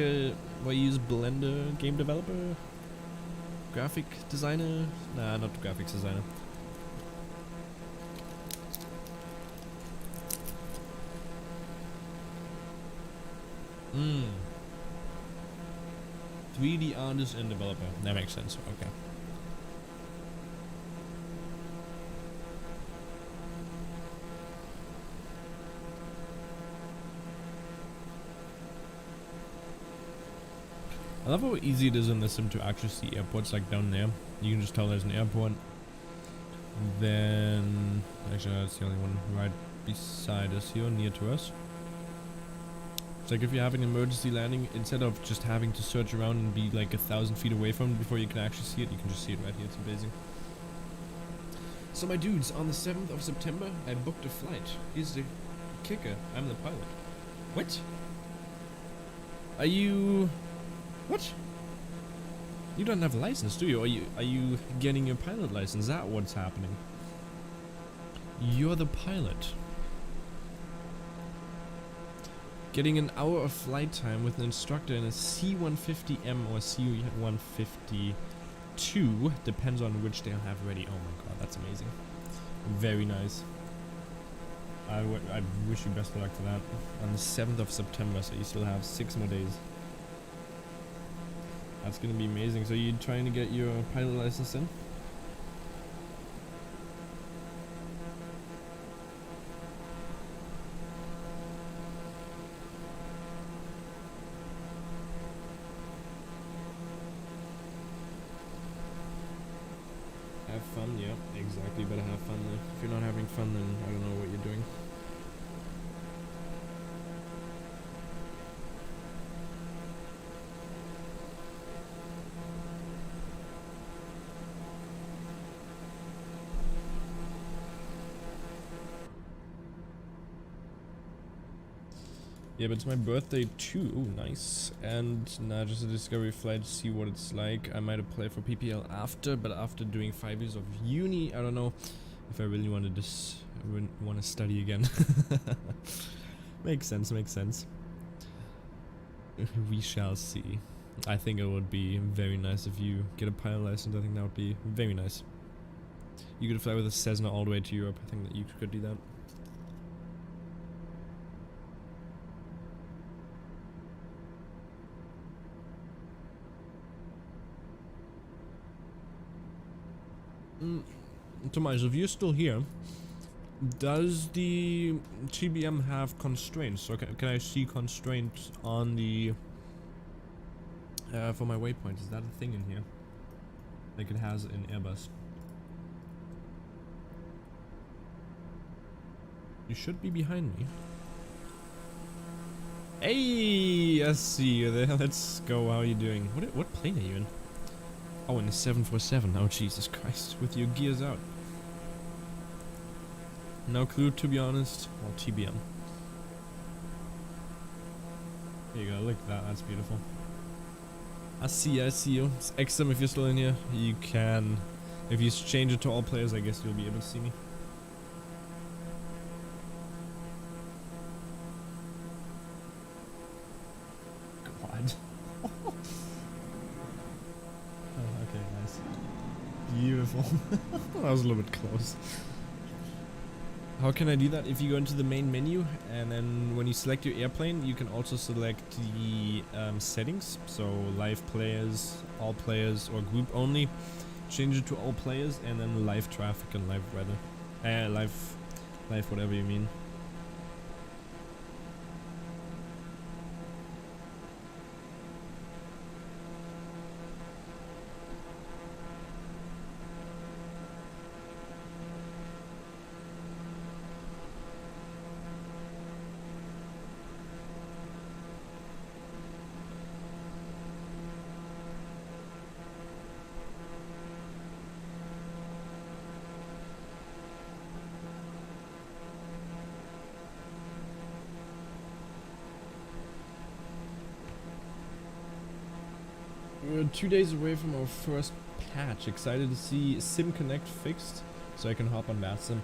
what you use Blender, game developer? Graphic designer? Nah, not graphics designer. Hmm. 3D artist and developer. That makes sense. Okay. I love how easy it is in the sim to actually see airports, like down there. You can just tell there's an airport. Then, actually that's the only one right beside us here, near to us. It's like if you have an emergency landing, instead of just having to search around and be like 1,000 feet away from it before you can actually see it, you can just see it right here. It's amazing. So my dudes, on the 7th of September, I booked a flight. Here's the kicker. I'm the pilot. What? Are you... What? You don't have a license, do you? Are you getting your pilot license? Is that what's happening? You're the pilot. Getting an hour of flight time with an instructor in a C-150M or C-152 depends on which they'll have ready. Oh my god, that's amazing. Very nice. I wish you best of luck for that. On the 7th of September, so you still have 6 more days. That's gonna be amazing. So you're trying to get your pilot license in? Have fun, yeah, exactly. You better have fun. If you're not having fun, then I don't know what you're doing. Yeah, but it's my birthday too. Ooh, nice. And nah, just a discovery flight to see what it's like. I might apply for PPL after, but after doing 5 years of uni, I don't know if I really want to study again. Makes sense, makes sense. We shall see. I think it would be very nice if you get a pilot license. I think that would be very nice. You could fly with a Cessna all the way to Europe. I think that you could do that. Tomas, if you're still here, does the TBM have constraints? So can I see constraints on the for my waypoint? Is that a thing in here? Like it has in Airbus. You should be behind me. Hey, I see you there. Let's go. How are you doing? What plane are you in? Oh, in the 747. Oh, Jesus Christ. With your gears out. No clue, to be honest. Well, TBM. There you go. Look at that. That's beautiful. I see you. It's XM if you're still in here. You can... If you change it to all players, I guess you'll be able to see me. God. Okay, nice. Beautiful. That was a little bit close. How can I do that? If you go into the main menu and then when you select your airplane, you can also select the settings. So live players, all players, or group only. Change it to all players and then live traffic and live weather. Live whatever you mean. We're 2 days away from our first patch. Excited to see Sim Connect fixed, so I can hop on that sim.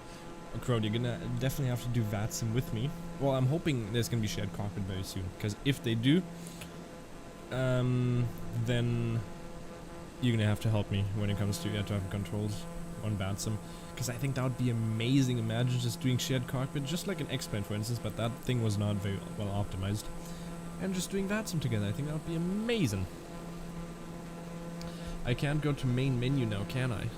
Crowd, you're gonna definitely have to do VATSIM with me. Well, I'm hoping there's gonna be shared cockpit very soon, because if they do, then you're gonna have to help me when it comes to air traffic controls on VATSIM, because I think that would be amazing. Imagine just doing shared cockpit, just like an X-plane for instance, but that thing was not very well optimized, and just doing VATSIM together. I think that would be amazing. I can't go to main menu now, can I?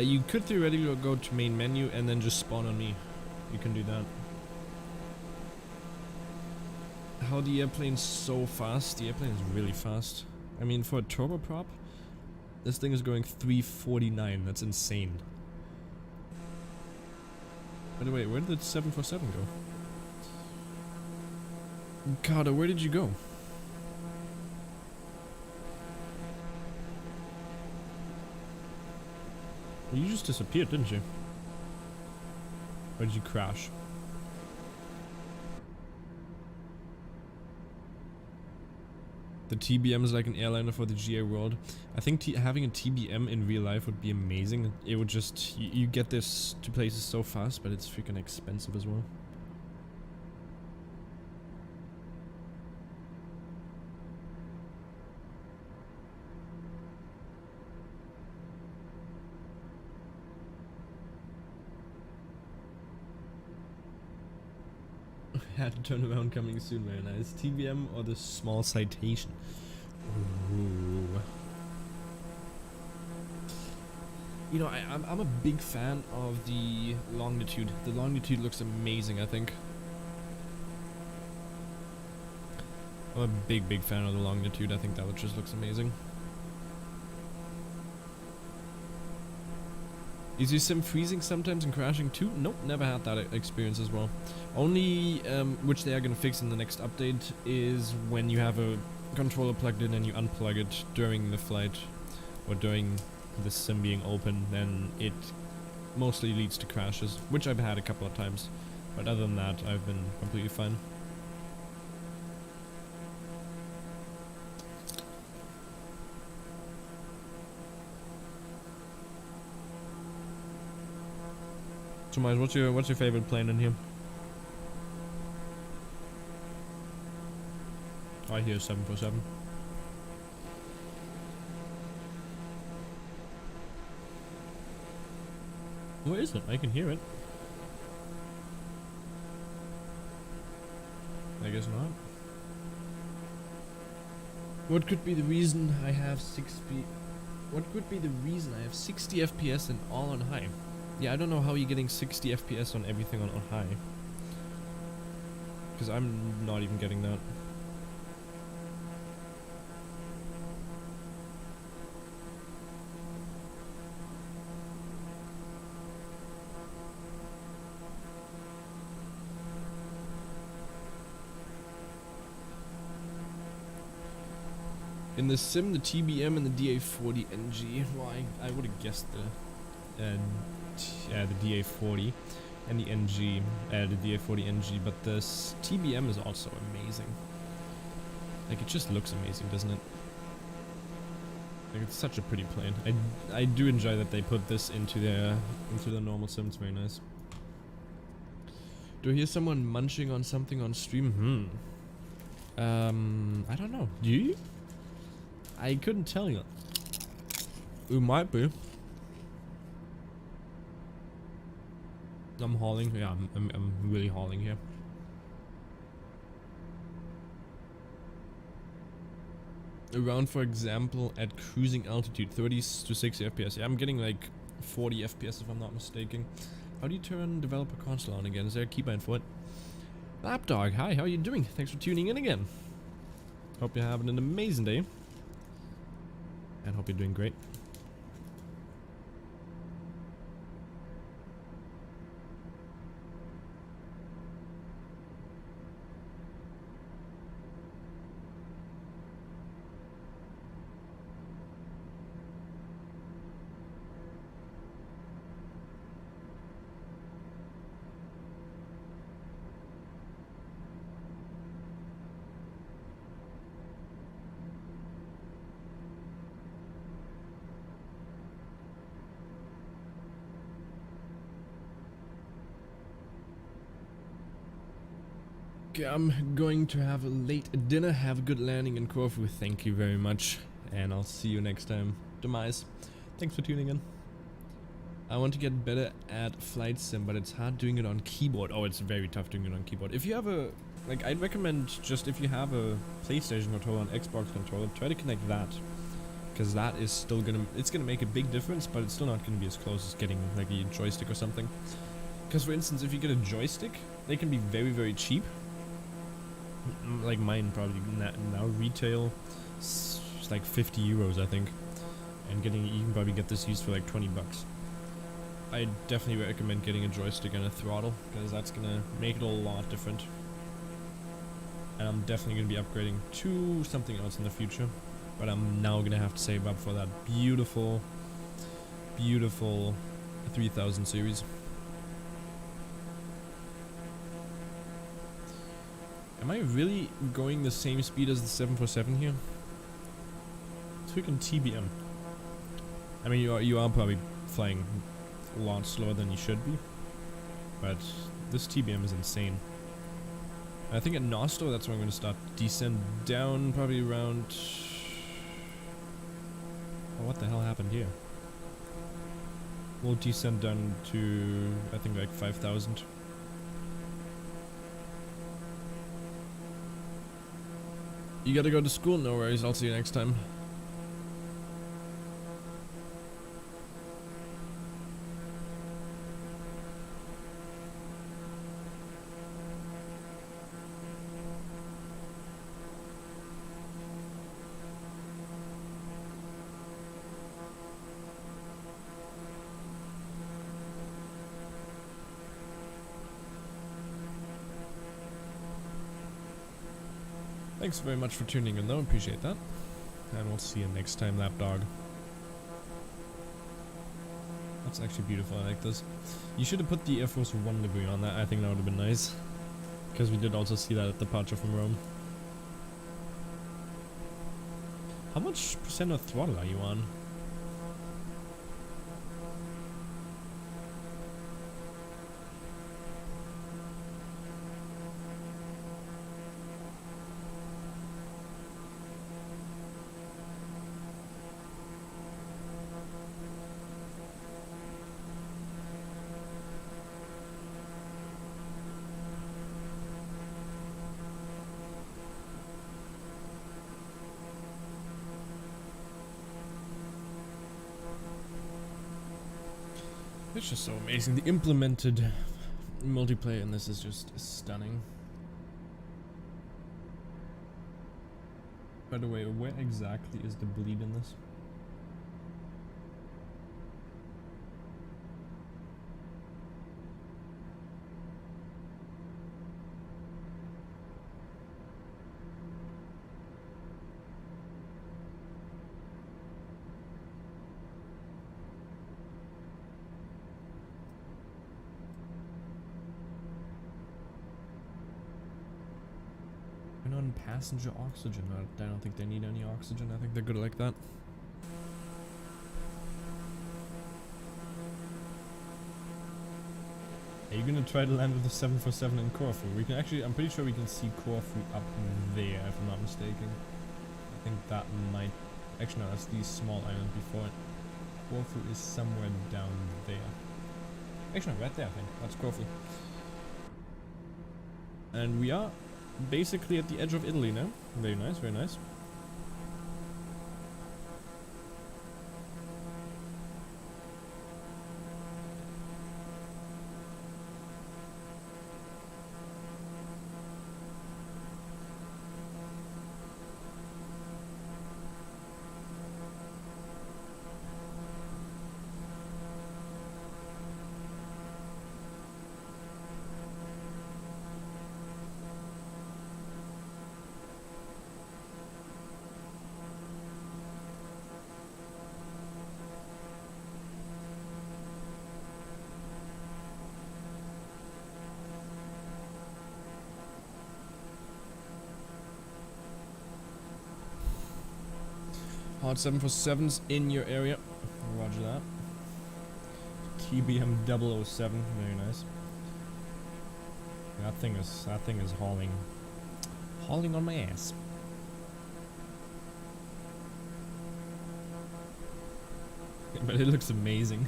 You could theoretically go to main menu and then just spawn on me. You can do that. How the airplane's so fast? The airplane is really fast. I mean, for a turboprop, this thing is going 349. That's insane. By the way, where did the 747 go? Carter, where did you go? You just disappeared, didn't you? Or did you crash? The TBM is like an airliner for the GA world. I think having a TBM in real life would be amazing. It would just... You get this to places so fast, but it's freaking expensive as well. Had to turn around coming soon, very nice. TBM or the small citation? Ooh. You know, I'm a big fan of the longitude. The longitude looks amazing, I think. I'm a big fan of the longitude. I think that just looks amazing. Is your sim freezing sometimes and crashing too? Nope, never had that experience as well. Only, which they are gonna fix in the next update, is when you have a controller plugged in and you unplug it during the flight, or during the sim being open, then it mostly leads to crashes, which I've had a couple of times. But other than that, I've been completely fine. So, Miles, what's your favorite plane in here? I hear 747. Where is it? I can hear it. I guess not. What could be the reason I have 60 FPS and all on high? Yeah, I don't know how you're getting 60 FPS on everything on high. Because I'm not even getting that. In the sim, the TBM and the DA40 NG. Well, I would have guessed the DA40 and the NG, the DA40 NG, but this TBM is also amazing. Like, it just looks amazing, doesn't it? Like, it's such a pretty plane. I do enjoy that they put this into the normal sim. It's very nice. Do I hear someone munching on something on stream? I don't know. Do you? I couldn't tell you. It might be. I'm hauling. Yeah, I'm really hauling here. Around, for example, at cruising altitude, 30 to 60 FPS. Yeah, I'm getting like 40 FPS if I'm not mistaken. How do you turn developer console on again? Is there a keybind for it? Lapdog, hi, how are you doing? Thanks for tuning in again. Hope you're having an amazing day. And hope you're doing great. I'm going to have a late dinner. Have a good landing in Corfu. Thank you very much. And I'll see you next time. Demise. Thanks for tuning in. I want to get better at flight sim, but it's hard doing it on keyboard. Oh, it's very tough doing it on keyboard. If you have a... Like, I'd recommend just if you have a PlayStation controller and Xbox controller, try to connect that. Because that is still gonna... It's gonna make a big difference, but it's still not gonna be as close as getting, like, a joystick or something. Because, for instance, if you get a joystick, they can be very, very cheap. Like mine, probably now retail, it's like 50 euros, I think. And you can probably get this used for like 20 bucks. I definitely recommend getting a joystick and a throttle, because that's gonna make it a lot different. And I'm definitely gonna be upgrading to something else in the future, but I'm now gonna have to save up for that beautiful, beautiful 3000 series. Am I really going the same speed as the 747 here? It's freaking TBM. I mean, you are probably flying a lot slower than you should be, but this TBM is insane. I think at Nosto, that's where I'm going to start descend down, probably around... Oh, what the hell happened here? We'll descend down to, I think, like 5,000. You gotta go to school, no worries, I'll see you next time. Thanks very much for tuning in though, appreciate that. And we'll see you next time, lapdog. That's actually beautiful, I like this. You should have put the Air Force One livery on that, I think that would have been nice. Because we did also see that at departure from Rome. How much percent of throttle are you on? It's just so amazing. The implemented multiplayer in this is just stunning. By the way, where exactly is the bleed in this? Passenger oxygen. I don't think they need any oxygen. I think they're good like that. Are you gonna try to land with the 747 in Corfu? We can actually, I'm pretty sure we can see Corfu up there, if I'm not mistaken. I think that might, actually no, that's the small island before it. Corfu is somewhere down there. Actually no, right there I think, that's Corfu. And we are basically at the edge of Italy now. Very nice, very nice. Hard 747s in your area. Roger that. TBM 007. Very nice. That thing is hauling on my ass. But it looks amazing.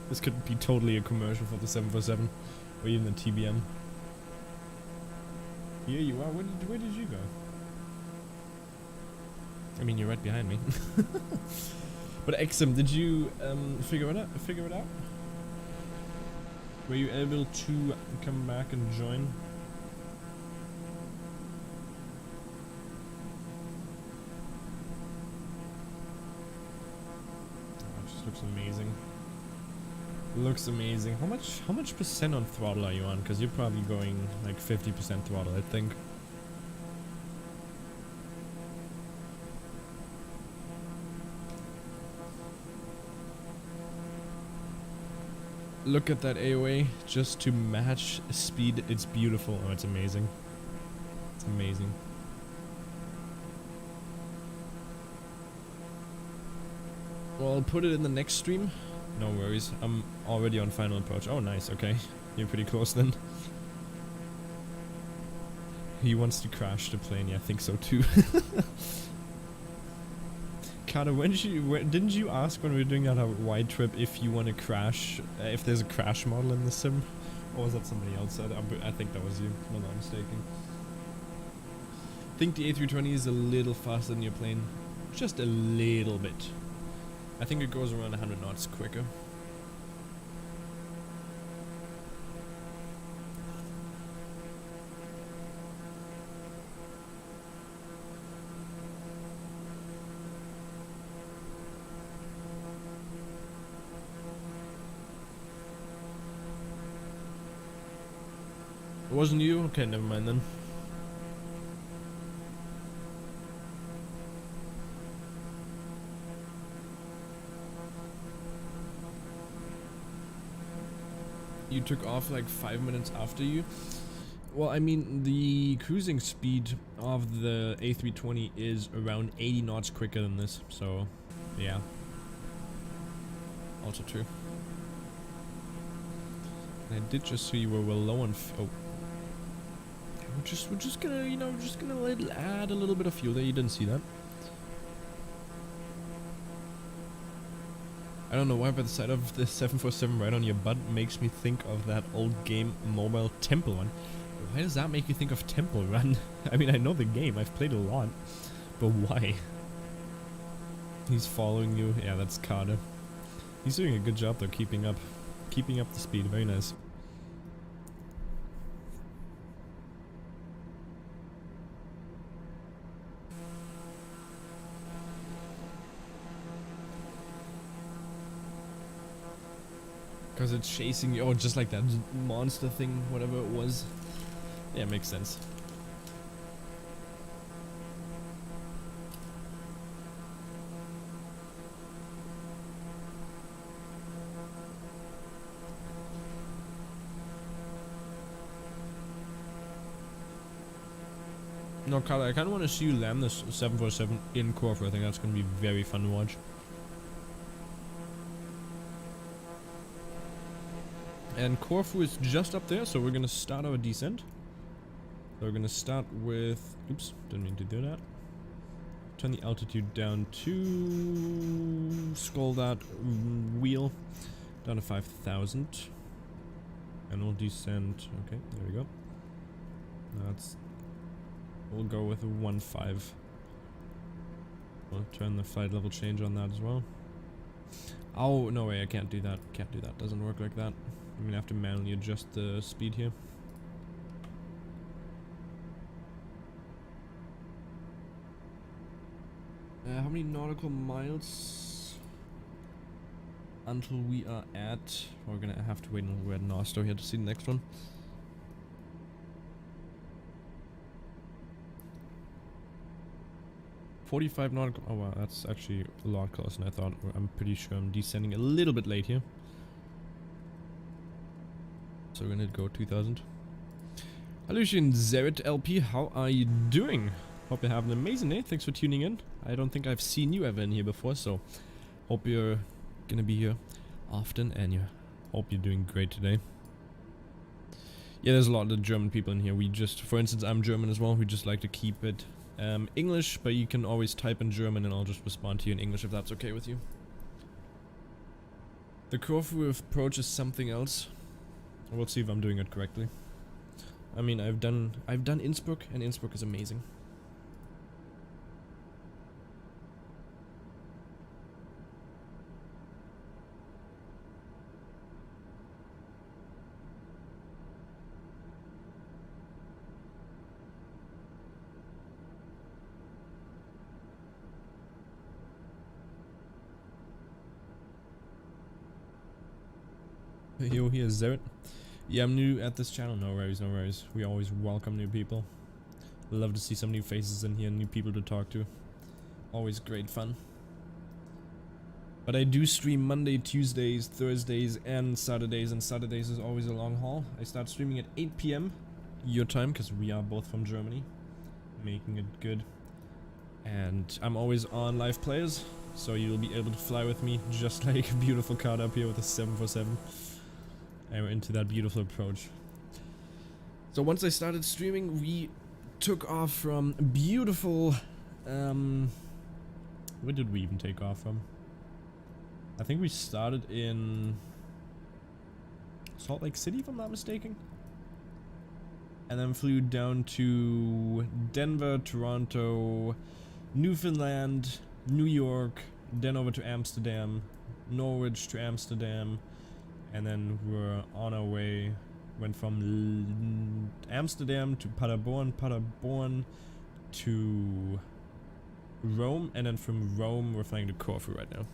This could be totally a commercial for the 747 or even the TBM. Here you are. Where did you go? I mean, you're right behind me. But Exum, did you figure it out? Were you able to come back and join? Oh, it just looks amazing. Looks amazing. How much percent on throttle are you on? Because you're probably going like 50% throttle, I think. Look at that AOA just to match speed. It's beautiful. Oh, it's amazing. It's amazing. Well, I'll put it in the next stream. No worries. I'm already on final approach. Oh, nice. Okay. You're pretty close then. He wants to crash the plane. Yeah, I think so too. Carter, didn't you ask when we were doing that wide trip if you want to crash, if there's a crash model in the sim? Or was that somebody else? I think that was you, if I'm not mistaken. I think the A320 is a little faster than your plane. Just a little bit. I think it goes around 100 knots quicker. It wasn't you? Okay, never mind then. You took off like 5 minutes after you? Well, I mean, the cruising speed of the A320 is around 80 knots quicker than this, so yeah. Also true. I did just see you were well low on oh. We're just gonna, you know, add a little bit of fuel there. You didn't see that. I don't know why, but the side of the 747 right on your butt makes me think of that old game mobile Temple Run. Why does that make you think of Temple Run? I mean, I know the game. I've played a lot. But why? He's following you. Yeah, that's Carter. He's doing a good job though, keeping up the speed. Very nice. Because it's chasing you. Oh, just like that monster thing, whatever it was. Yeah, makes sense. No, Carla, I kind of want to see you land this 747 in Corfu. I think that's going to be very fun to watch. And Corfu is just up there, so we're going to start our descent. So we're going to start with... Oops, didn't mean to do that. Turn the altitude down to... Scroll that wheel down to 5,000. And we'll descend... Okay, there we go. That's... We'll go with a 1.5. We'll turn the flight level change on that as well. Oh, no way, I can't do that. Can't do that. Doesn't work like that. I'm gonna have to manually adjust the speed here. How many nautical miles until we are at... We're gonna have to wait until we're at Nosto here to see the next one. $45 nautical... Oh wow, that's actually a lot closer than I thought. I'm pretty sure I'm descending a little bit late here. So we're gonna go 2000. Halusian Zerit LP, how are you doing? Hope you have an amazing day. Thanks for tuning in. I don't think I've seen you ever in here before, so hope you're gonna be here often, and hope you're doing great today. Yeah, there's a lot of German people in here. We just, for instance, I'm German as well. We just like to keep it English, but you can always type in German and I'll just respond to you in English if that's okay with you. The Corfu approach is something else. We'll see if I'm doing it correctly. I mean, I've done Innsbruck, and Innsbruck is amazing. Yo, here's Zeret. Yeah, I'm new at this channel. No worries, no worries. We always welcome new people. Love to see some new faces in here, new people to talk to. Always great fun. But I do stream Monday, Tuesdays, Thursdays, and Saturdays is always a long haul. I start streaming at 8 PM your time, because we are both from Germany. Making it good. And I'm always on live players, so you'll be able to fly with me, just like a beautiful card up here with a 747. And we're into that beautiful approach. So once I started streaming, we took off from beautiful, where did we even take off from? I think we started in Salt Lake City, if I'm not mistaken. And then flew down to Denver, Toronto, Newfoundland, New York, then over to Amsterdam, Norwich to Amsterdam, and then we're on our way. Went from Amsterdam to Paderborn to Rome, and then from Rome we're flying to Corfu right now.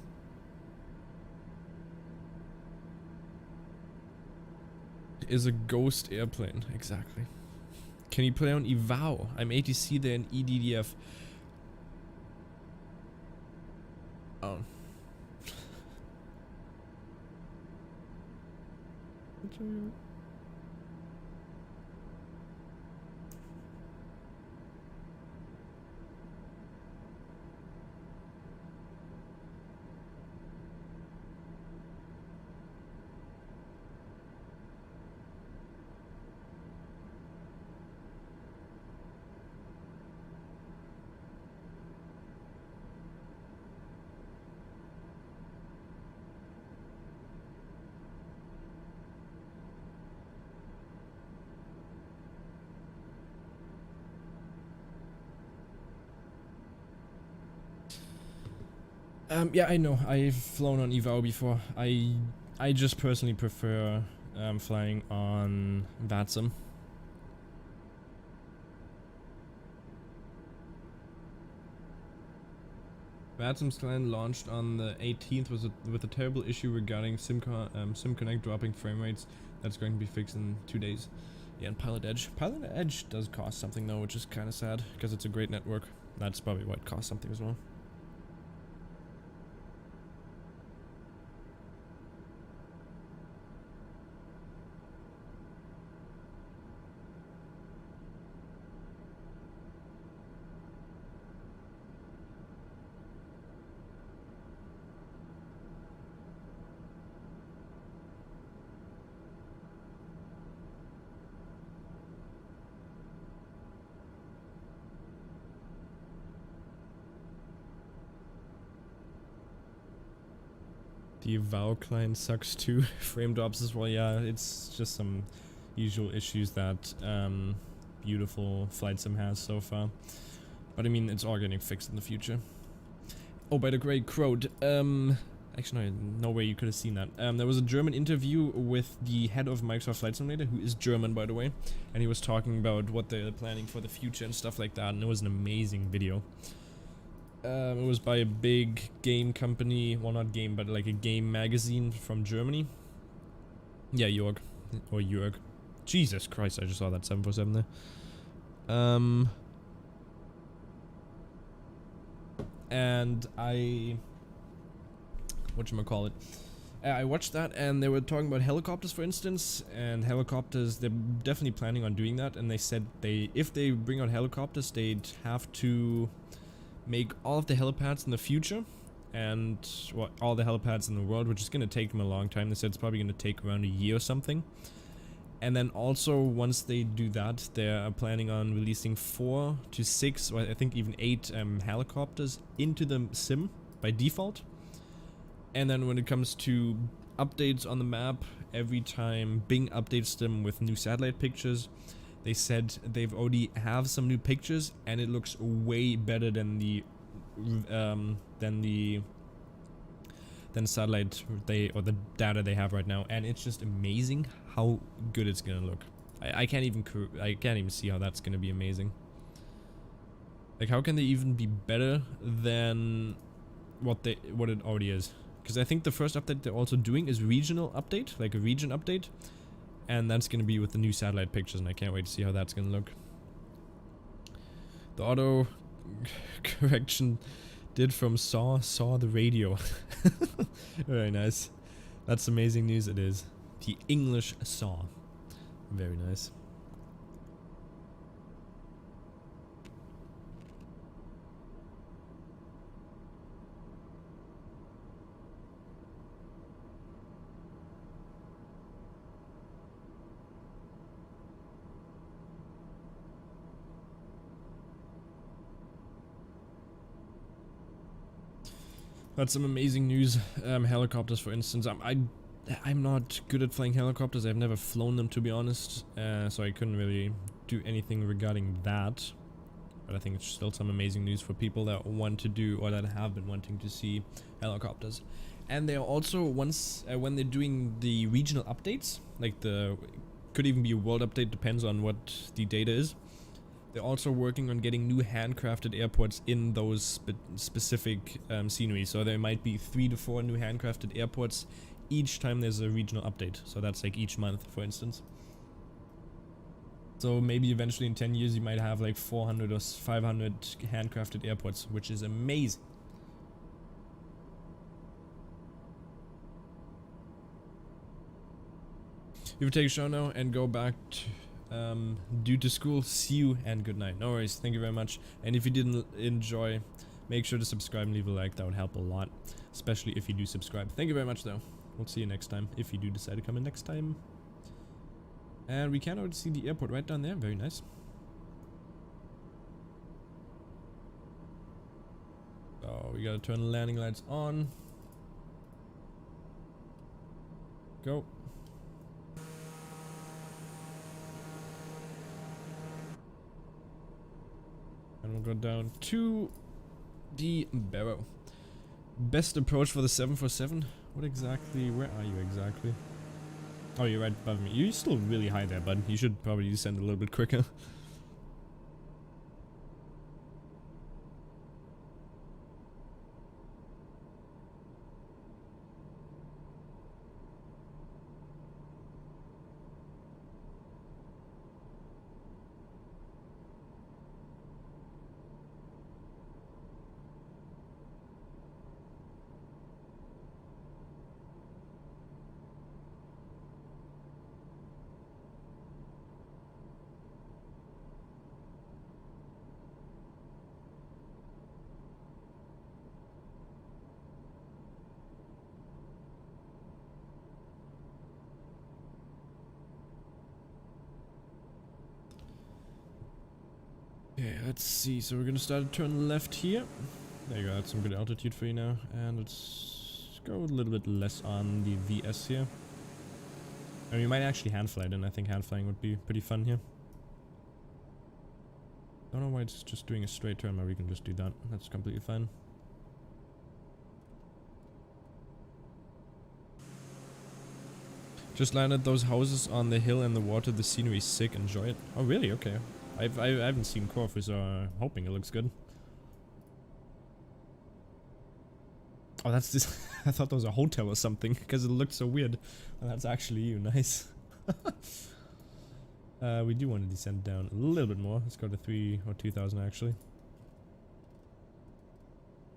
It is a ghost airplane, exactly. Can you play on EVAO? I'm ATC there in EDDF. Oh. Yeah, I know. I've flown on EVAO before. I just personally prefer flying on VATSIM. VATSIM's client launched on the 18th with a terrible issue regarding SimConnect dropping frame rates. That's going to be fixed in 2 days. Yeah, and Pilot Edge. Pilot Edge does cost something though, which is kind of sad because it's a great network. That's probably why it costs something as well. The EVAO client sucks too. Frame drops as well. Yeah, it's just some usual issues that beautiful flight sim has so far. But I mean, it's all getting fixed in the future. Oh, by the way, Crowd. Actually, no way you could have seen that. There was a German interview with the head of Microsoft Flight Simulator, who is German, by the way, and he was talking about what they're planning for the future and stuff like that. And it was an amazing video. It was by a big game company, well not game, but like a game magazine from Germany. Yeah, Jörg. Or Jörg. Jesus Christ, I just saw that 747 there. And I... whatchamacallit? I watched that and they were talking about helicopters, for instance, and helicopters, they're definitely planning on doing that, and they said if they bring out helicopters, they'd have to make all of the helipads in the future, and well, all the helipads in the world, which is going to take them a long time. They said it's probably going to take around a year or something, And then also, once they do that, they are planning on releasing 4 to 6, or I think even 8 helicopters into the sim by default. And then when it comes to updates on the map, every time Bing updates them with new satellite pictures, they said they've already have some new pictures, and it looks way better than the satellite or the data they have right now. And it's just amazing how good it's gonna look. I can't even see how that's gonna be amazing. Like, how can they even be better than what it already is? Because I think the first update they're also doing is regional update, like a region update, and that's gonna be with the new satellite pictures, and I can't wait to see how that's gonna look. The auto correction did from saw the radio. Very nice. That's amazing news. It is the English saw. Very nice. That's some amazing news. Helicopters, for instance. I'm not good at flying helicopters. I've never flown them, to be honest. So I couldn't really do anything regarding that. But I think it's still some amazing news for people that want to do, or that have been wanting to see helicopters. And they are also, once when they're doing the regional updates, like could even be a world update, depends on what the data is. They're also working on getting new handcrafted airports in those specific scenery. So there might be 3 to 4 new handcrafted airports each time there's a regional update. So that's like each month, for instance. So maybe eventually in 10 years you might have like 400 or 500 handcrafted airports, which is amazing. You will take a show now and go back to due to school. See you and good night. No worries, thank you very much. And if you didn't enjoy, make sure to subscribe and leave a like. That would help a lot, especially if you do subscribe. Thank you very much though. We'll see you next time, if you do decide to come in next time. And we can already see the airport right down there. Very nice. So we gotta turn the landing lights on. Go. And we'll go down to the barrow. Best approach for the 747? What exactly? Where are you exactly? Oh, you're right above me. You're still really high there, bud. You should probably descend a little bit quicker. Okay, let's see. So we're gonna start to turn left here. There you go, that's some good altitude for you now. And let's go a little bit less on the VS here. And we might actually hand fly then. I think hand flying would be pretty fun here. Don't know why it's just doing a straight turn, but we can just do that. That's completely fine. Just landed those houses on the hill and the water. The scenery is sick. Enjoy it. Oh really? Okay. I haven't seen Corfu, so I'm hoping it looks good. Oh, that's this. I thought that was a hotel or something because it looked so weird. Well, that's actually you. Nice. We do want to descend down a little bit more. Let's go to 3 or 2,000 actually.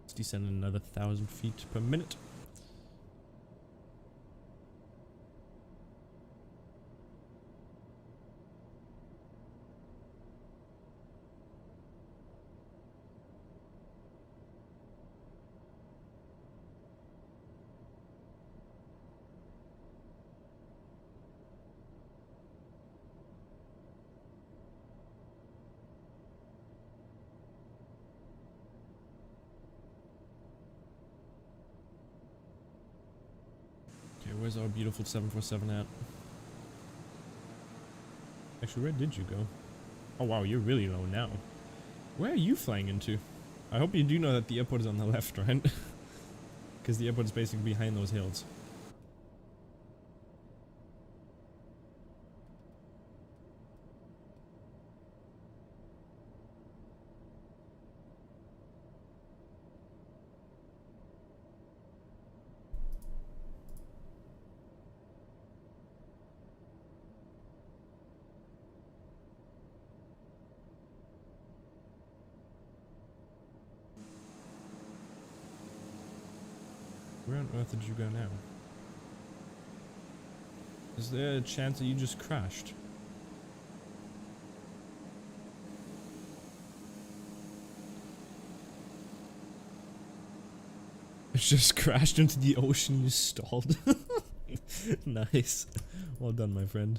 Let's descend another 1,000 feet per minute. Where's our beautiful 747 at? Actually, where did you go? Oh wow, you're really low now. Where are you flying into? I hope you do know that the airport is on the left, right? Because the airport is basically behind those hills. Where on earth did you go now? Is there a chance that you just crashed? It just crashed into the ocean, you stalled. Nice. Well done, my friend.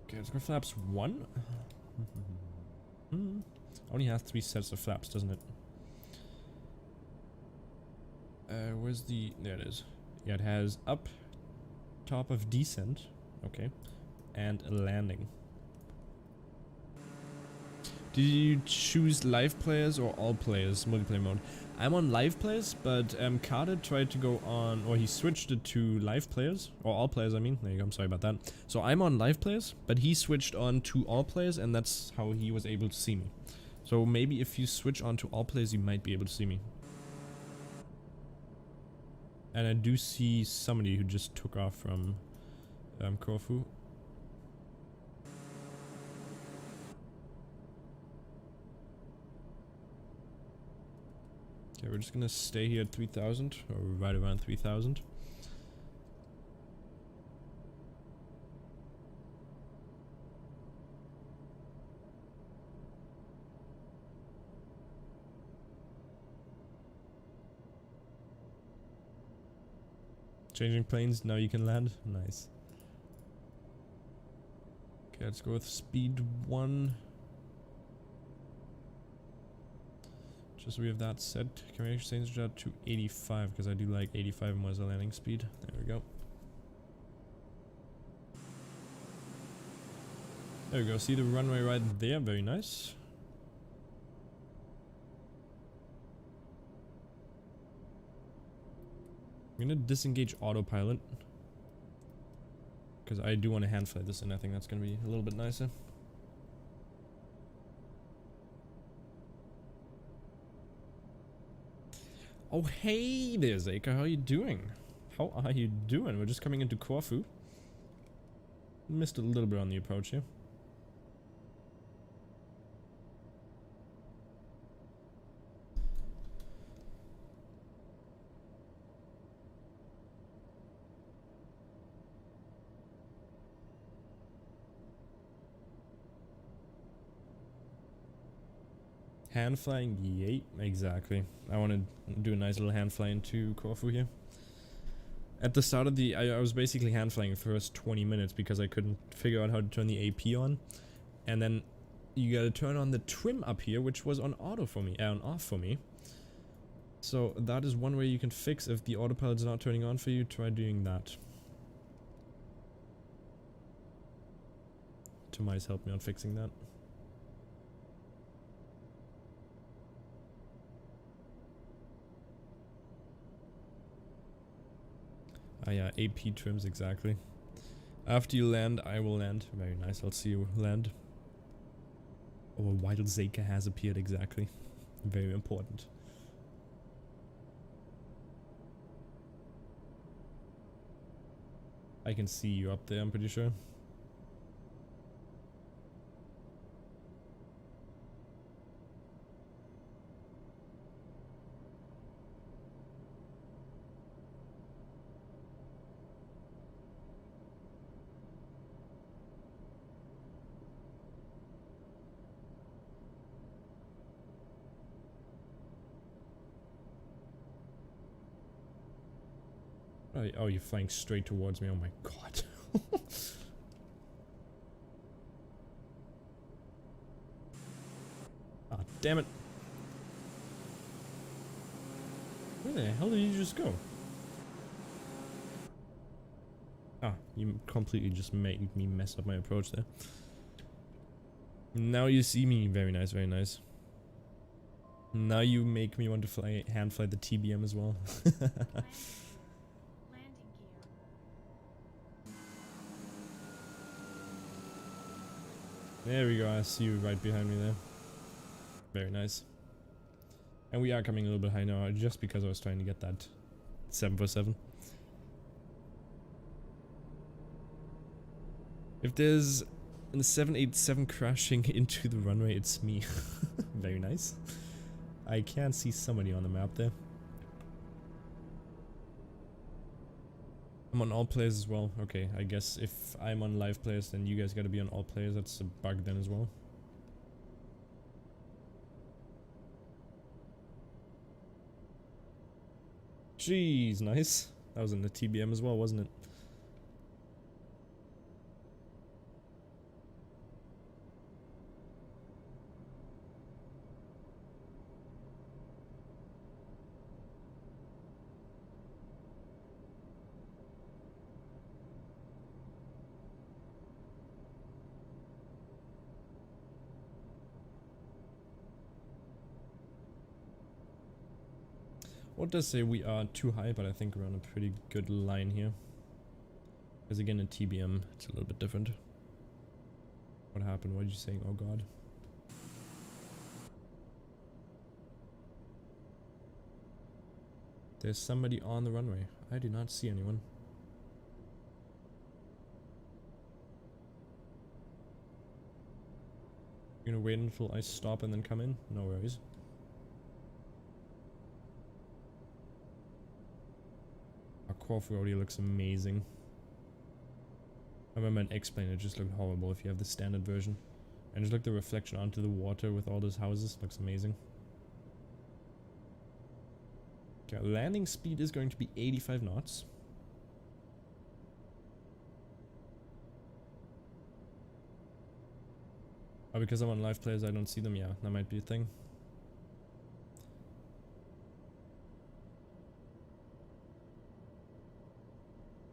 Okay, let's go flaps 1. Only has 3 sets of flaps, doesn't it? Where's the... There it is. Yeah, it has up, top of descent. Okay. And a landing. Did you choose live players or all players, multiplayer mode? I'm on live players, but Carter tried to go on, or he switched it to live players, or all players I mean, there you go, I'm sorry about that. So I'm on live players, but he switched on to all players, and that's how he was able to see me. So maybe if you switch on to all players, you might be able to see me. And I do see somebody who just took off from Corfu. Okay, we're just gonna stay here at 3,000, or right around 3,000. Changing planes, now you can land. Nice. Okay, let's go with speed 1. Just so we have that set. Can we actually change that to 85? Because I do like 85 more as a landing speed. There we go. There we go. See the runway right there? Very nice. I'm gonna disengage autopilot. Because I do want to hand fly this, and I think that's gonna be a little bit nicer. Oh, hey there, Zeka. How are you doing? How are you doing? We're just coming into Corfu. Missed a little bit on the approach here. Hand flying? Yay, exactly. I want to do a nice little hand fly into Corfu here. At the start of the... I was basically hand flying the first 20 minutes because I couldn't figure out how to turn the AP on. And then you gotta turn on the trim up here, which was on auto for me, on off for me. So that is one way you can fix if the autopilot's not turning on for you, try doing that. Tomice helped me on fixing that. Ah yeah, AP trims, exactly. After you land, I will land. Very nice, I'll see you land. Oh, a wild Zeka has appeared, exactly. Very important. I can see you up there, I'm pretty sure. Oh, you're flying straight towards me. Oh my god. Ah, damn it. Where the hell did you just go? Ah, you completely just made me mess up my approach there. Now you see me. Very nice, very nice. Now you make me want to hand fly the TBM as well. There we go, I see you right behind me there. Very nice. And we are coming a little bit high now, just because I was trying to get that 747. If there's a 787 crashing into the runway, it's me. Very nice. I can see somebody on the map there. I'm on all players as well. Okay, I guess if I'm on live players, then you guys gotta be on all players. That's a bug then as well. Jeez, nice. That was in the TBM as well, wasn't it? What does say we are too high, but I think we're on a pretty good line here. Because again, in TBM, it's a little bit different. What happened? What did you say? Oh god. There's somebody on the runway. I do not see anyone. You're gonna wait until I stop and then come in? No worries. Our Corfu already looks amazing. I remember an X-Plane, it just looked horrible if you have the standard version. And just look the reflection onto the water with all those houses, looks amazing. Okay, landing speed is going to be 85 knots. Oh, because I'm on live players, I don't see them. Yeah, that might be a thing.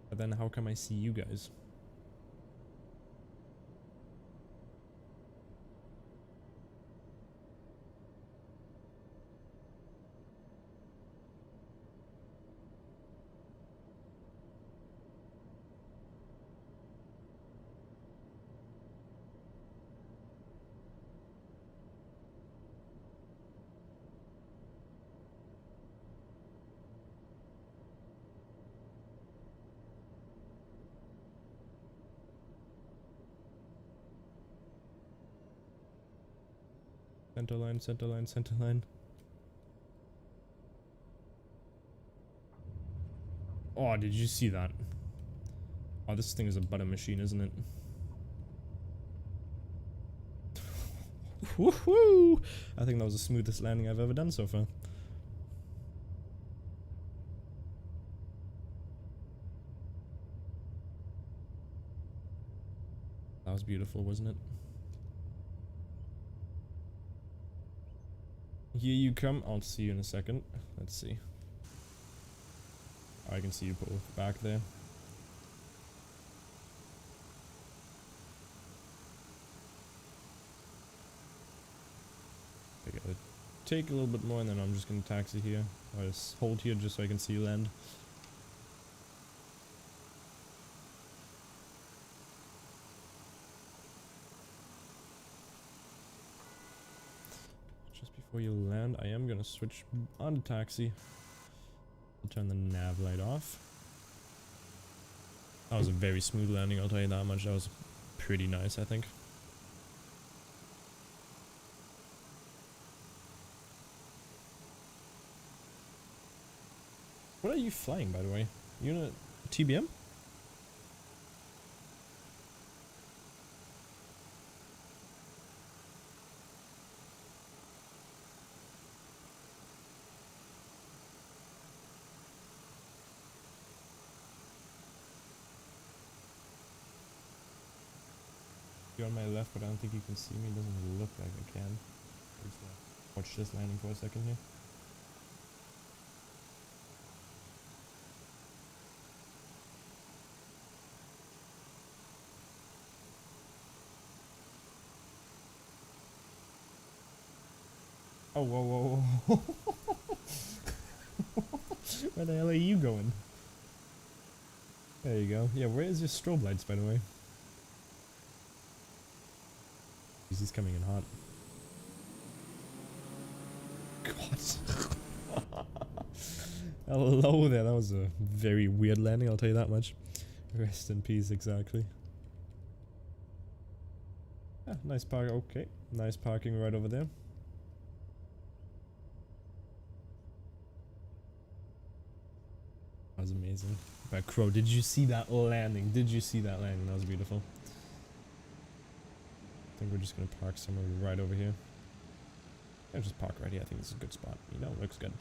But then how come I see you guys? Center line, center line, center line. Oh, did you see that? Oh, this thing is a butter machine, isn't it? Woohoo! I think that was the smoothest landing I've ever done so far. That was beautiful, wasn't it? Here you come. I'll see you in a second. Let's see. I can see you pull back there. I gotta take a little bit more and then I'm just gonna taxi here. I'll just hold here just so I can see you land. Just before you land, I am gonna switch on to taxi. I'll turn the nav light off. That was a very smooth landing, I'll tell you that much. That was pretty nice, I think. What are you flying, by the way? You in a TBM? You're on my left, but I don't think you can see me. It doesn't look like I can. Watch this landing for a second here. Oh, whoa, whoa, whoa. Where the hell are you going? There you go. Yeah, where is your strobe lights, by the way? He's coming in hot. God. Hello there. That was a very weird landing, I'll tell you that much. Rest in peace, exactly. Ah, nice park. Okay. Nice parking right over there. That was amazing. But Crow, did you see that landing? Did you see that landing? That was beautiful. I think we're just gonna park somewhere right over here. Yeah, just park right here. I think this is a good spot. You know, looks good.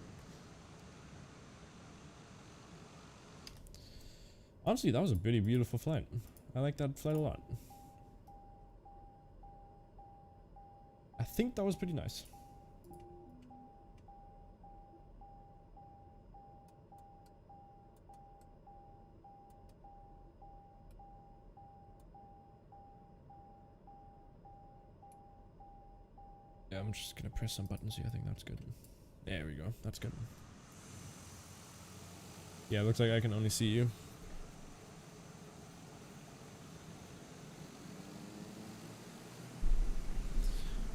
Honestly, that was a pretty beautiful flight. I like that flight a lot. I think that was pretty nice. Yeah, I'm just gonna press some buttons here. I think that's good. There we go. That's good. Yeah, it looks like I can only see you.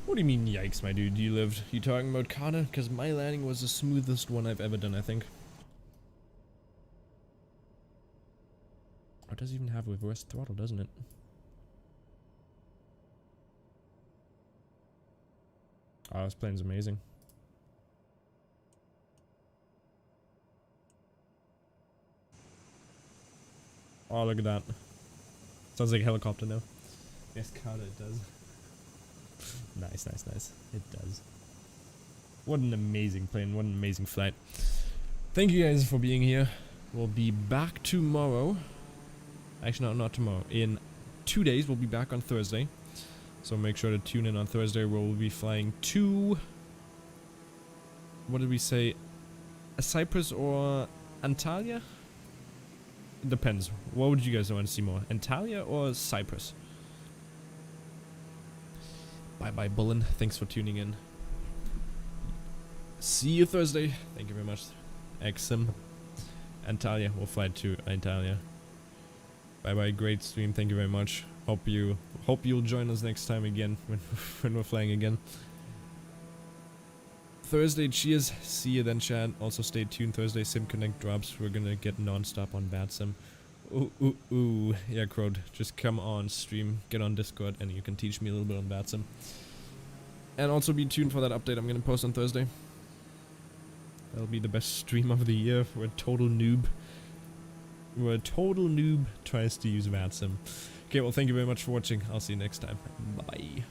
What do you mean, yikes, my dude? You lived. You talking about Kana? Because my landing was the smoothest one I've ever done, I think. Oh, it does even have reverse throttle, doesn't it? Oh, this plane's amazing. Oh, look at that. Sounds like a helicopter now. Yes, Kana, it does. Nice, nice, nice. It does. What an amazing plane. What an amazing flight. Thank you guys for being here. We'll be back tomorrow. Actually, no, not tomorrow. In 2 days, we'll be back on Thursday. So make sure to tune in on Thursday where we'll be flying to... What did we say? Cyprus or Antalya? It depends. What would you guys want to see more? Antalya or Cyprus? Bye bye, Bullen. Thanks for tuning in. See you Thursday. Thank you very much. Exum. Antalya. We'll fly to Antalya. Bye bye. Great stream. Thank you very much. Hope you'll join us next time again when we're flying again. Thursday, cheers. See you then, chat. Also stay tuned. Thursday, SimConnect drops. We're gonna get non-stop on BatSim. Ooh, ooh, ooh. Yeah, Crowd. Just come on stream, get on Discord, and you can teach me a little bit on BatSim. And also be tuned for that update I'm gonna post on Thursday. That'll be the best stream of the year for a total noob. Where a total noob tries to use BatSim. Okay, well, thank you very much for watching. I'll see you next time. Bye.